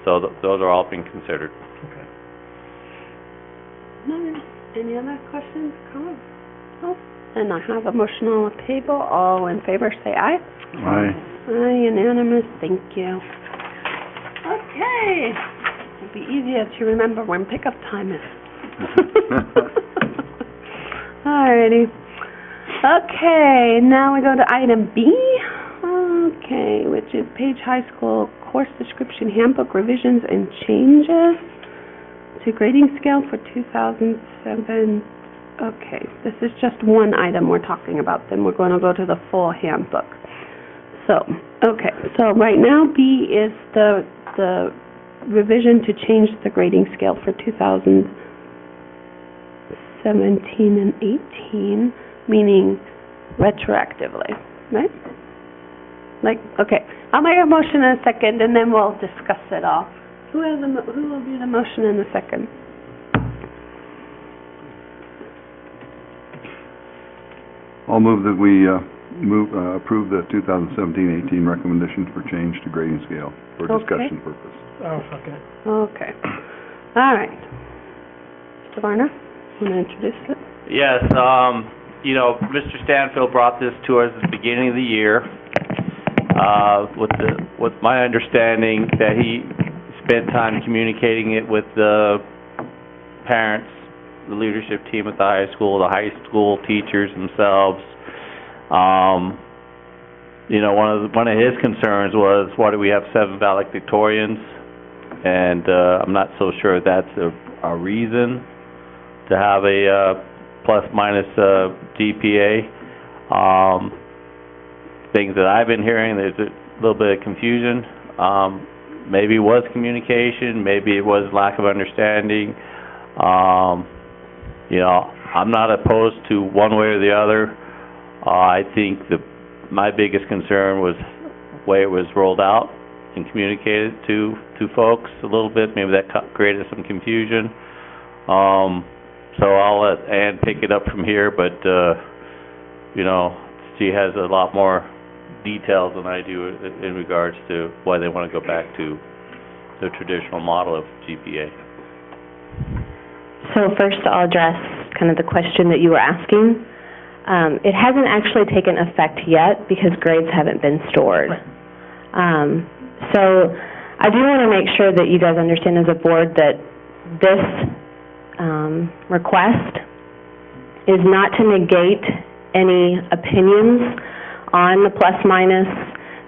So those are all being considered. Okay. No. Any other questions, comments? No? And I have a motion on the table. All in favor, say aye. Aye. Aye, unanimous. Thank you. Okay. It'll be easier to remember when pickup time is. Alrighty. Okay, now we go to item B. Okay, which is Page High School Course Description Handbook Revisions and Changes to Grading Scale for 2007. Okay, this is just one item we're talking about, then we're going to go to the full handbook. So right now B is the revision to change the grading scale for 2017 and 18, meaning retroactively, right? Okay, I'll make a motion in a second, and then we'll discuss it all. Who will do the motion in a second? I'll move that we approve the 2017-18 recommendations for change to grading scale for discussion purpose. Oh, okay. Okay. All right. Mr. Varner, want to introduce it? Yes, Mr. Stanfield brought this to us at the beginning of the year, with my understanding that he spent time communicating it with the parents, the leadership team at the high school teachers themselves, You know, one of his concerns was, why do we have 7 valedictorians? And I'm not so sure that's a reason to have a plus-minus GPA. Things that I've been hearing, there's a little bit of confusion. Maybe it was communication, maybe it was lack of understanding. You know, I'm not opposed to one way or the other. I think my biggest concern was the way it was rolled out and communicated to folks a little bit. Maybe that created some confusion. So I'll let Ann pick it up from here, but, you know, she has a lot more details than I do in regards to why they want to go back to the traditional model of GPA. So first I'll address kind of the question that you were asking. It hasn't actually taken effect yet because grades haven't been stored. So I do want to make sure that you guys understand as a board that this request is not to negate any opinions on the plus-minus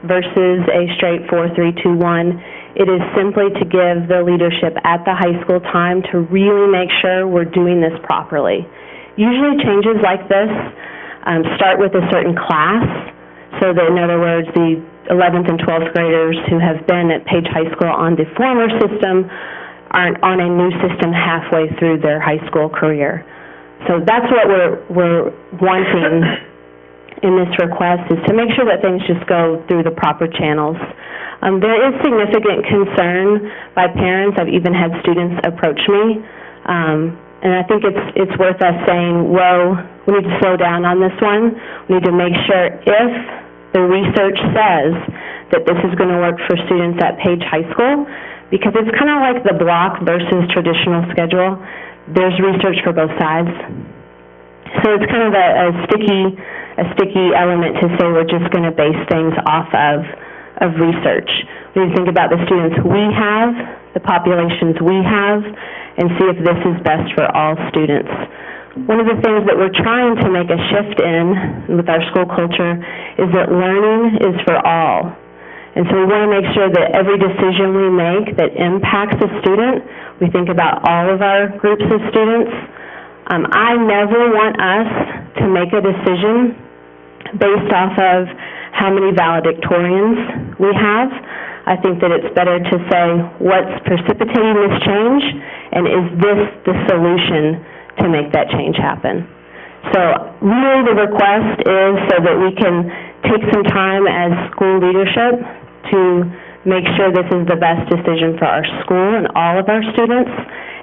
versus a straight 4-3-2-1. It is simply to give the leadership at the high school time to really make sure we're doing this properly. Usually changes like this start with a certain class, so that in other words, the 11th and 12th graders who have been at Page High School on the former system aren't on a new system halfway through their high school career. So that's what we're wanting in this request, is to make sure that things just go through the proper channels. There is significant concern by parents. I've even had students approach me, and I think it's worth us saying, whoa, we need to slow down on this one. We need to make sure if the research says that this is going to work for students at Page High School, because it's kind of like the block versus traditional schedule. There's research for both sides. So it's kind of a sticky element to say we're just going to base things off of research. We need to think about the students we have, the populations we have, and see if this is best for all students. One of the things that we're trying to make a shift in with our school culture is that learning is for all. And so we want to make sure that every decision we make that impacts a student, we think about all of our groups of students. I never want us to make a decision based off of how many valedictorians we have. I think that it's better to say what's precipitating this change, and is this the solution to make that change happen. So really the request is so that we can take some time as school leadership to make sure this is the best decision for our school and all of our students,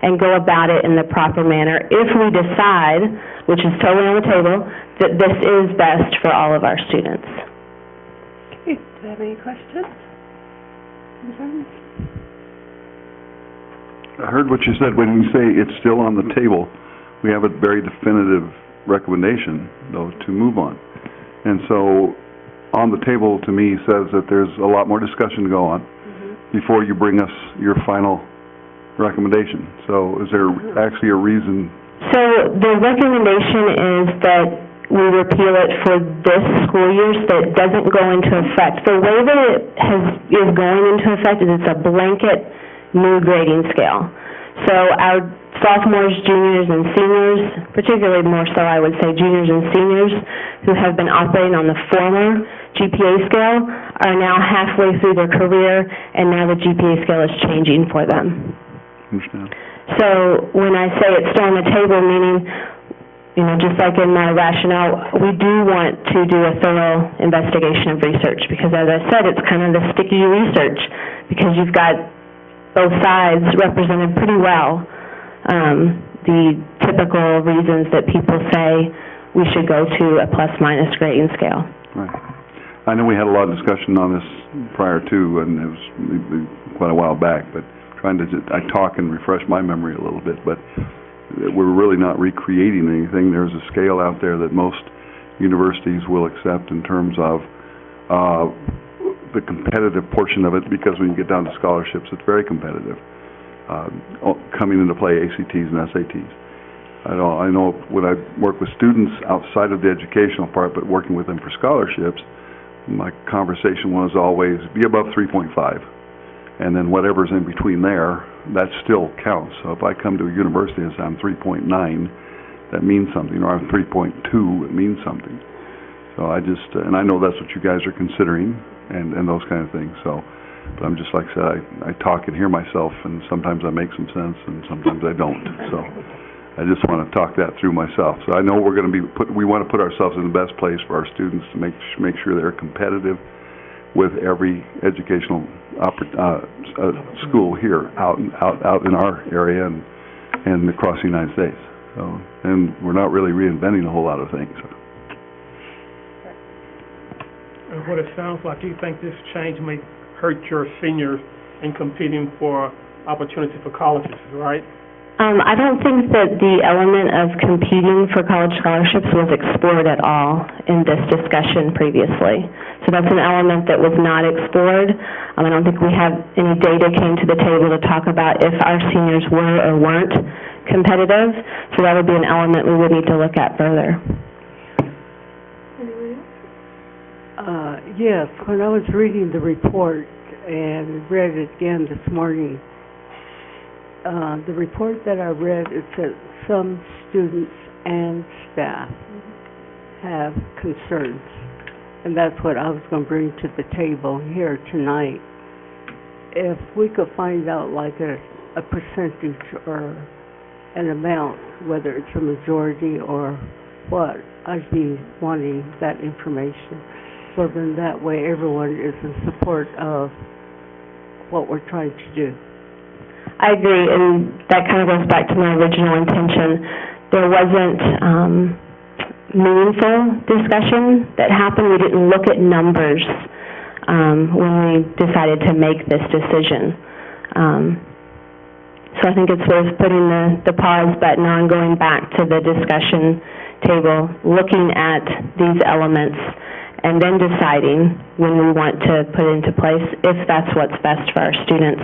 and go about it in the proper manner if we decide, which is totally on the table, that this is best for all of our students. Okay, do you have any questions? Concerns? I heard what you said when you say it's still on the table. We have a very definitive recommendation, though, to move on. And so, on the table, to me, says that there's a lot more discussion to go on before you bring us your final recommendation. So, is there actually a reason? So, the recommendation is that we repeal it for this school year, so it doesn't go into effect. The way that it is going into effect is it's a blanket new grading scale. So our sophomores, juniors, and seniors, particularly more so I would say juniors and seniors, who have been operating on the former GPA scale are now halfway through their career, and now the GPA scale is changing for them. Understand. So when I say it's still on the table, meaning, you know, just like in my rationale, we do want to do a thorough investigation of research, because as I said, it's kind of the sticky research, because you've got both sides represented pretty well. The typical reasons that people say we should go to a plus-minus grading scale. Right. I know we had a lot of discussion on this prior to, and it was quite a while back, but I talk and refresh my memory a little bit, but we're really not recreating anything. There's a scale out there that most universities will accept in terms of the competitive portion of it, because when you get down to scholarships, it's very competitive, coming into play ACTs and SATs. I know when I work with students outside of the educational part, but working with them for scholarships, my conversation was always be above 3.5. And then whatever's in between there, that still counts. So if I come to a university and say I'm 3.9, that means something, or I'm 3.2, it means something. So I just, and I know that's what you guys are considering, and those kind of things, so. But I'm just, like I said, I talk and hear myself, and sometimes I make some sense, and sometimes I don't, so. I just want to talk that through myself. So I know we're going to we want to put ourselves in the best place for our students to make sure they're competitive with every educational school here out in our area and across the United States. So, and we're not really reinventing a whole lot of things. And what it sounds like, you think this change may hurt your seniors in competing for opportunity for colleges, right? I don't think that the element of competing for college scholarships was explored at all in this discussion previously. So that's an element that was not explored. I don't think we have any data came to the table to talk about if our seniors were or weren't competitive. So that would be an element we would need to look at further. Yes, when I was reading the report and read it again this morning, the report that I read, it said some students and staff have concerns, and that's what I was going to bring to the table here tonight. If we could find out like a percentage or an amount, whether it's a majority or what, I'd be wanting that information. So then that way everyone is in support of what we're trying to do. I agree, and that kind of goes back to my original intention. There wasn't meaningful discussion that happened. We didn't look at numbers when we decided to make this decision. So I think it's worth putting the pause button on, going back to the discussion table, looking at these elements, and then deciding when we want to put it into place if that's what's best for our students.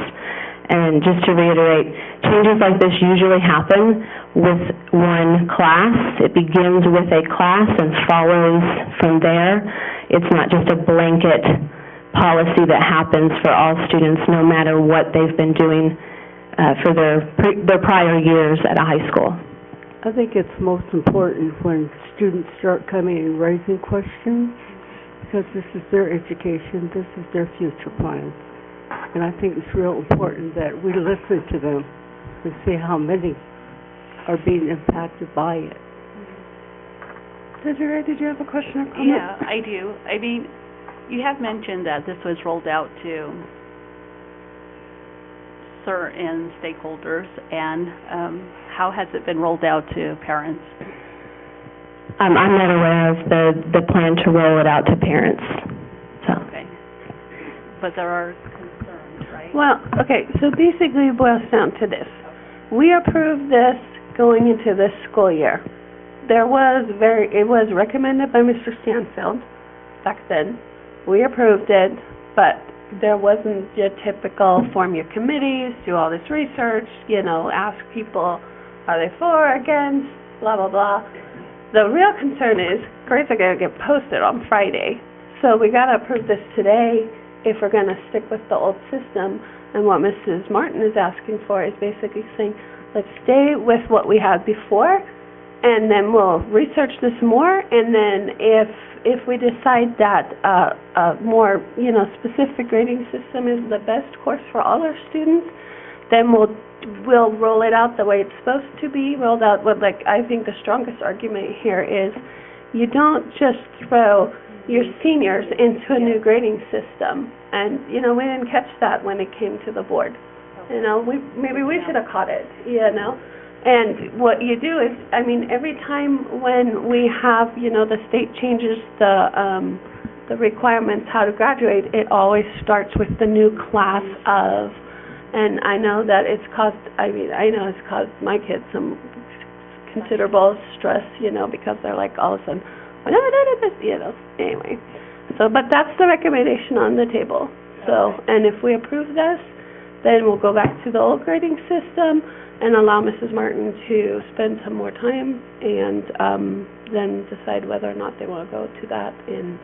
And just to reiterate, changes like this usually happen with one class. It begins with a class and follows from there. It's not just a blanket policy that happens for all students, no matter what they've been doing for their prior years at a high school. I think it's most important when students start coming and raising questions, because this is their education, this is their future plans. And I think it's real important that we listen to them and see how many are being impacted by it. Desiree, did you have a question or comment? Yeah, I do. I mean, you have mentioned that this was rolled out to certain stakeholders, and how has it been rolled out to parents? I'm not aware of the plan to roll it out to parents. So. Okay. But there are concerns, right? Well, okay, so basically it boils down to this. We approved this going into this school year. It was recommended by Mr. Stanfield back then. We approved it, but there wasn't your typical form your committees, do all this research, ask people, are they for, against, blah, blah, blah. The real concern is grades are going to get posted on Friday. So we got to approve this today if we're going to stick with the old system. And what Mrs. Martin is asking for is basically saying, let's stay with what we had before, and then we'll research this more, and then if we decide that a more, specific grading system is the best course for all our students, then we'll roll it out the way it's supposed to be rolled out. I think the strongest argument here is you don't just throw your seniors into a new grading system. And, we didn't catch that when it came to the board. Maybe we should have caught it, And what you do is, every time when we have, the state changes the requirements how to graduate, it always starts with the new class of, and I know that it's caused, I know it's caused my kids some considerable stress, because they're like all of a sudden, anyway. So, but that's the recommendation on the table. So, and if we approve this, Then we'll go back to the old grading system and allow Mrs. Martin to spend some more time and, then decide whether or not they want to go to that and,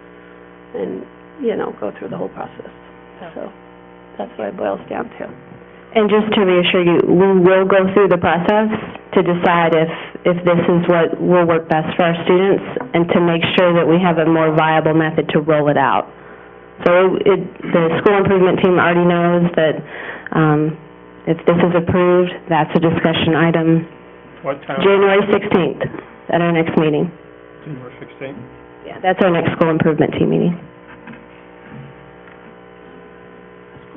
you know, go through the whole process. So that's what it boils down to. And just to reassure you, we will go through the process to decide if this is what will work best for our students and to make sure that we have a more viable method to roll it out. So the school improvement team already knows that if this is approved, that's a discussion item. What time? January 16th at our next meeting. January 16th. Yeah, that's our next school improvement team meeting.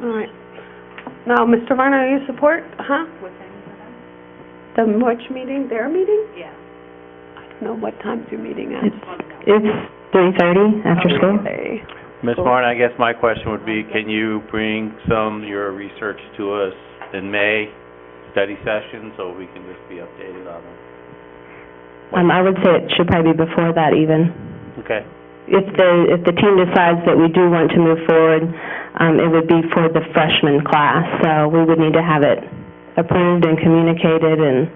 All right. Now, Mr. Varner, are you support, huh? What time is that? The March meeting, their meeting? Yeah. I don't know what time's your meeting at. It's 3:30 after school. Okay. Ms. Martin, I guess my question would be, can you bring some of your research to us in May, study session, so we can just be updated on them? I would say it should probably be before that even. Okay. If the team decides that we do want to move forward, it would be for the freshman class. So we would need to have it approved and communicated, and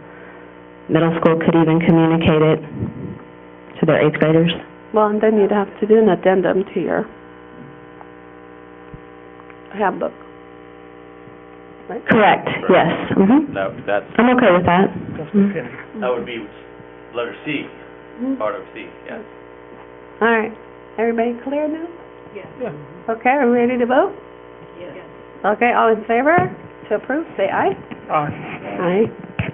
middle school could even communicate it to their 8th graders. Well, and then you'd have to do an addendum to your handbook. Right? Correct, yes. That's, I'm okay with that. That's the pending. that would be letter C, part of C, yes. All right. Everybody clear now? Yeah. Okay, are we ready to vote? Yes. Okay, all in favor to approve, say aye. Aye. Aye.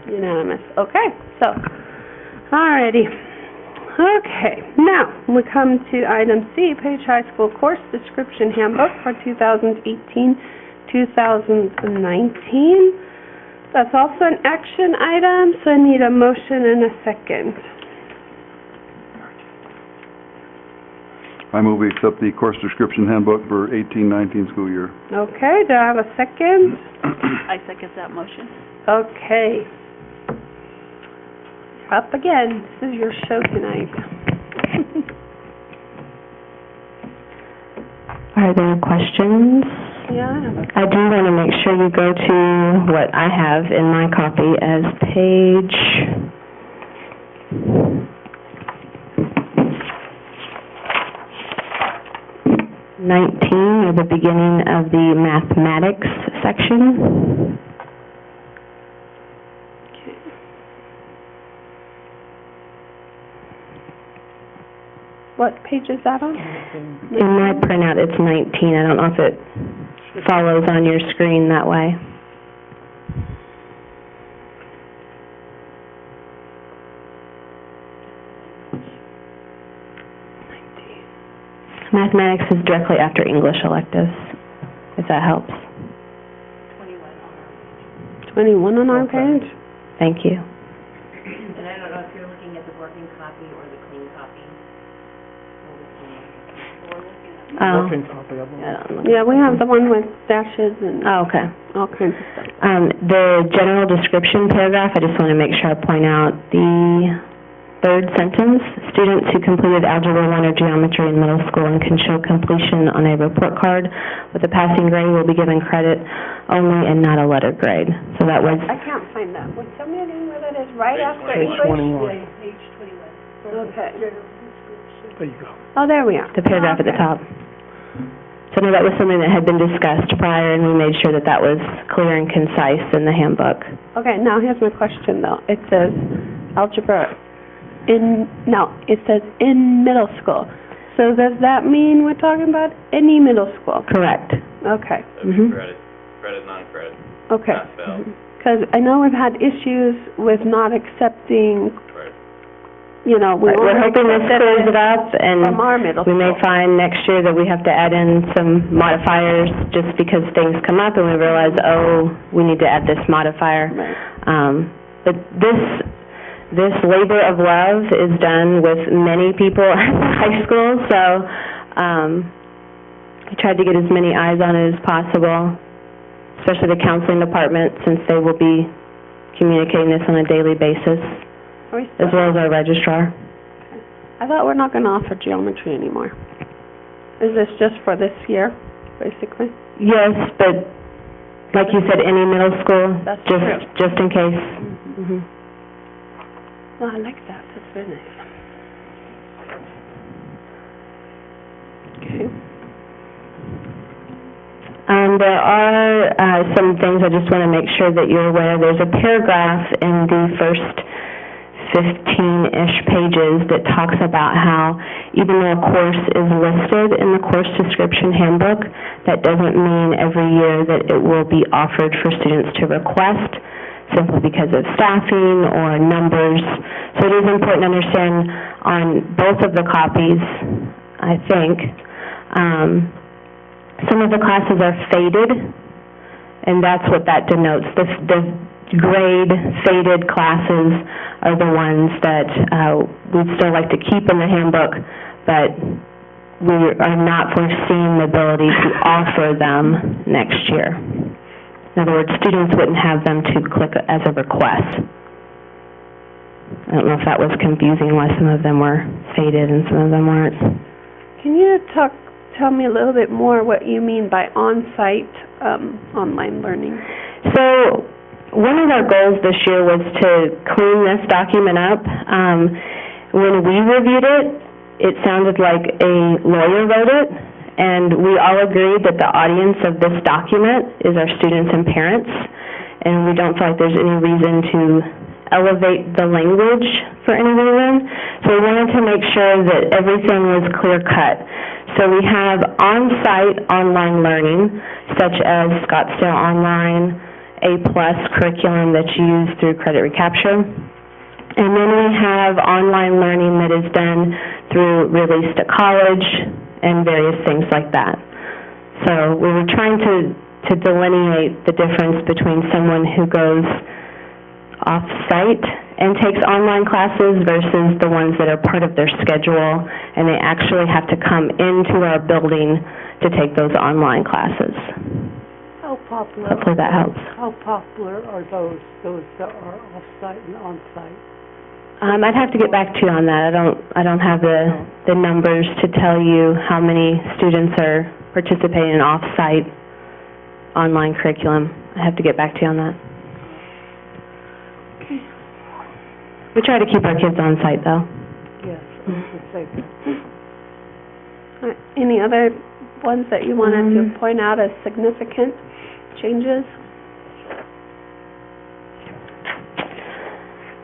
Unanimous. Okay, so, alrighty. Okay, now we come to item C, Page High School Course Description Handbook for 2018-2019. That's also an action item, so I need a motion and a second. I move we accept the course description handbook for 18-19 school year. Okay, do I have a second? I second that motion. Okay. Up again. This is your show tonight. Are there questions? Yeah, I have a... I do want to make sure you go to what I have in my copy as page 19, or the beginning of the mathematics section. What page is that on? In my printout, it's 19. I don't know if it follows on your screen that way. Mathematics is directly after English electives, if that helps. 21 on our page? Thank you. And I don't know if you're looking at the working copy or the clean copy. Oh. Working copy of them. Yeah, we have the one with dashes and Oh, okay. all kinds of stuff. The general description paragraph, I just want to make sure I point out the third sentence. Students who completed Algebra 1 or Geometry in middle school and can show completion on a report card with a passing grade will be given credit only and not a letter grade. So that was... I can't find that. Would tell me again where that is, right after Page English? 21. Page 21. Okay. There you go. Oh, there we are. the paragraph at the top. So no, that was something that had been discussed prior, and we made sure that that was clear and concise in the handbook. Okay, now here's my question though. It says algebra it says in middle school. So does that mean we're talking about any middle school? Correct. Okay. Credit, non-credit. Okay. Pass, fail. Because I know we've had issues with not accepting, Right. you know, we We're want to hoping this clears it up, and from our middle we may school. find next year that we have to add in some modifiers just because things come up and we realize, oh, we need to add this modifier. Right. But this labor of love is done with many people at the high school, so I tried to get as many eyes on it as possible, especially the counseling department, since they will be communicating this on a daily basis, Are we as still- well as our registrar. I thought we're not going to offer geometry anymore. Is this just for this year, basically? Yes, but Like you said, any middle school, That's just, true. just in case. Mm-hmm. Oh, I like that. That's very nice. Okay. There are some things I just want to make sure that you're aware. There's a paragraph in the first 15-ish pages that talks about how even though a course is listed in the course description handbook, that doesn't mean every year that it will be offered for students to request simply because of staffing or numbers. So it is important to understand on both of the copies, I think, some of the classes are faded, and that's what that denotes. The grade faded classes are the ones that we'd still like to keep in the handbook, but we are not foreseeing the ability to offer them next year. In other words, students wouldn't have them to click as a request. I don't know if that was confusing why some of them were faded and some of them weren't. Can you tell me a little bit more what you mean by on-site online learning? So one of our goals this year was to clean this document up. When we reviewed it, it sounded like a lawyer wrote it, and we all agreed that the audience of this document is our students and parents, and we don't feel like there's any reason to elevate the language for any reason. So we wanted to make sure that everything was clear-cut. So we have on-site online learning, such as Scottsdale Online, A+ curriculum that's used through credit recapture. And then we have online learning that is done through Release to College and various things like that. So we were trying to delineate the difference between someone who goes off-site and takes online classes versus the ones that are part of their schedule and they actually have to come into our building to take those online classes. How popular? Hopefully that helps. How popular are those that are off-site and on-site? I'd have to get back to you on that. I don't have the numbers to tell you how many students are participating in off-site online curriculum. I have to get back to you on that. Okay. We try to keep our kids on site though. Yes, I would say that. All right. Any other ones that you wanted to point out as significant changes?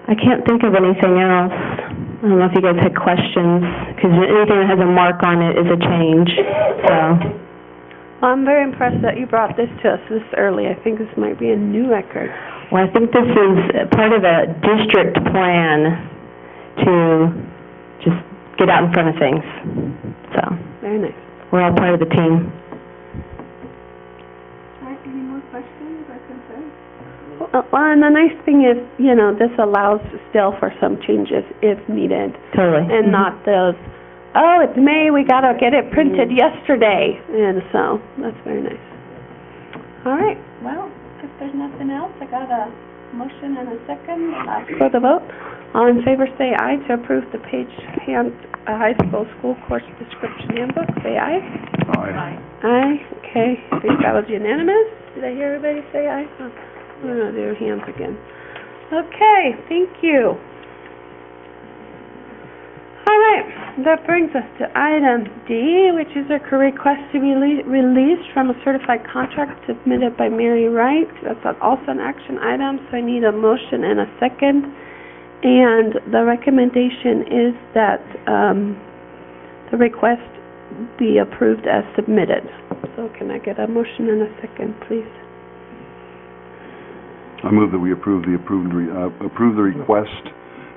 I can't think of anything else. I don't know if you guys had questions, because anything that has a mark on it is a change, so. Well, I'm very impressed that you brought this to us this early. I think this might be a new record. Well, I think this is part of a district plan to just get out in front of things, so. Very nice. We're all part of the team. All right, any more questions or concerns? Well, and the nice thing is, you know, this allows still for some changes if needed. Totally. And not those, oh, it's May, we gotta get it printed yesterday. And so, that's very nice. All right, well, if there's nothing else, I got a motion and a second. For the vote, all in favor say aye to approve the high school course description handbook. Say aye. Aye. Aye, okay, I think that was unanimous. Did I hear everybody say aye? Oh, I'm gonna do hands again. Okay, thank you. All right, that brings us to item D, which is a request to be released from a certified contract submitted by Mary Wright. That's also an action item, so I need a motion and a second. And the recommendation is that the request be approved as submitted. So can I get a motion and a second, please? I move that we approve the request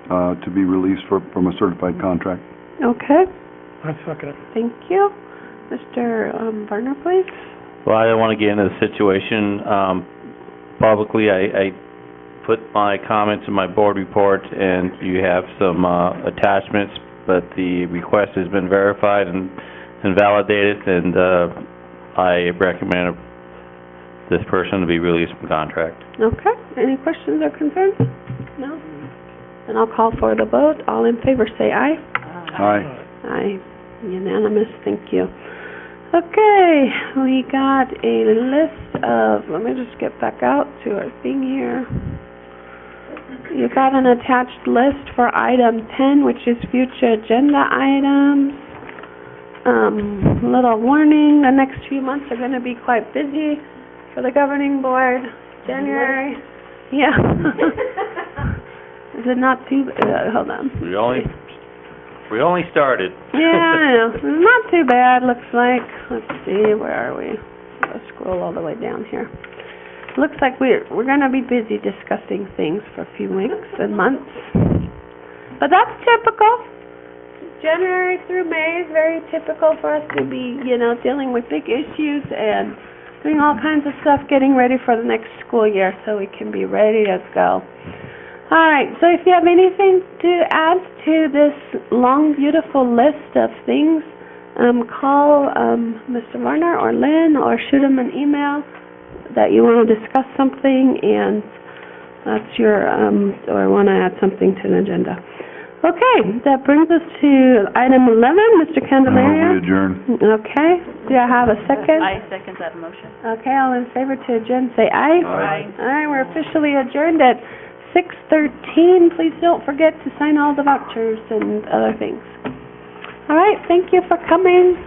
to be released from a certified contract. Okay, I second it. thank you. Mr. Varner, please. Well, I don't want to get into the situation publicly. I put my comments in my board report, and you have some attachments, but the request has been verified and validated, and I recommend this person to be released from contract. Okay, any questions or concerns? No? Then I'll call for the vote. All in favor say aye. Aye. Aye. Unanimous, thank you. Okay, we got a list of, let me just get back out to our thing here. You got an attached list for item 10, which is future agenda items. Little warning, the next few months are going to be quite busy for the governing board. January, yeah. Is it not too, hold on. We only started. Yeah, I know. It's not too bad, looks like. Let's see, where are we? I'll scroll all the way down here. Looks like we're going to be busy discussing things for a few weeks and months. But that's typical. January through May is very typical for us to be, dealing with big issues and doing all kinds of stuff, getting ready for the next school year so we can be ready to go. All right, so if you have anything to add to this long, beautiful list of things, call Mr. Warner or Lynn or shoot them an email that you want to discuss something, and that's your, or want to add something to the agenda. Okay, that brings us to item 11, Mr. Candelaria. We adjourn. Okay, do I have a second? I second that motion. Okay, all in favor to adjourn, say aye. Aye. All right, we're officially adjourned at 6:13. Please don't forget to sign all the vouchers and other things. All right, thank you for coming.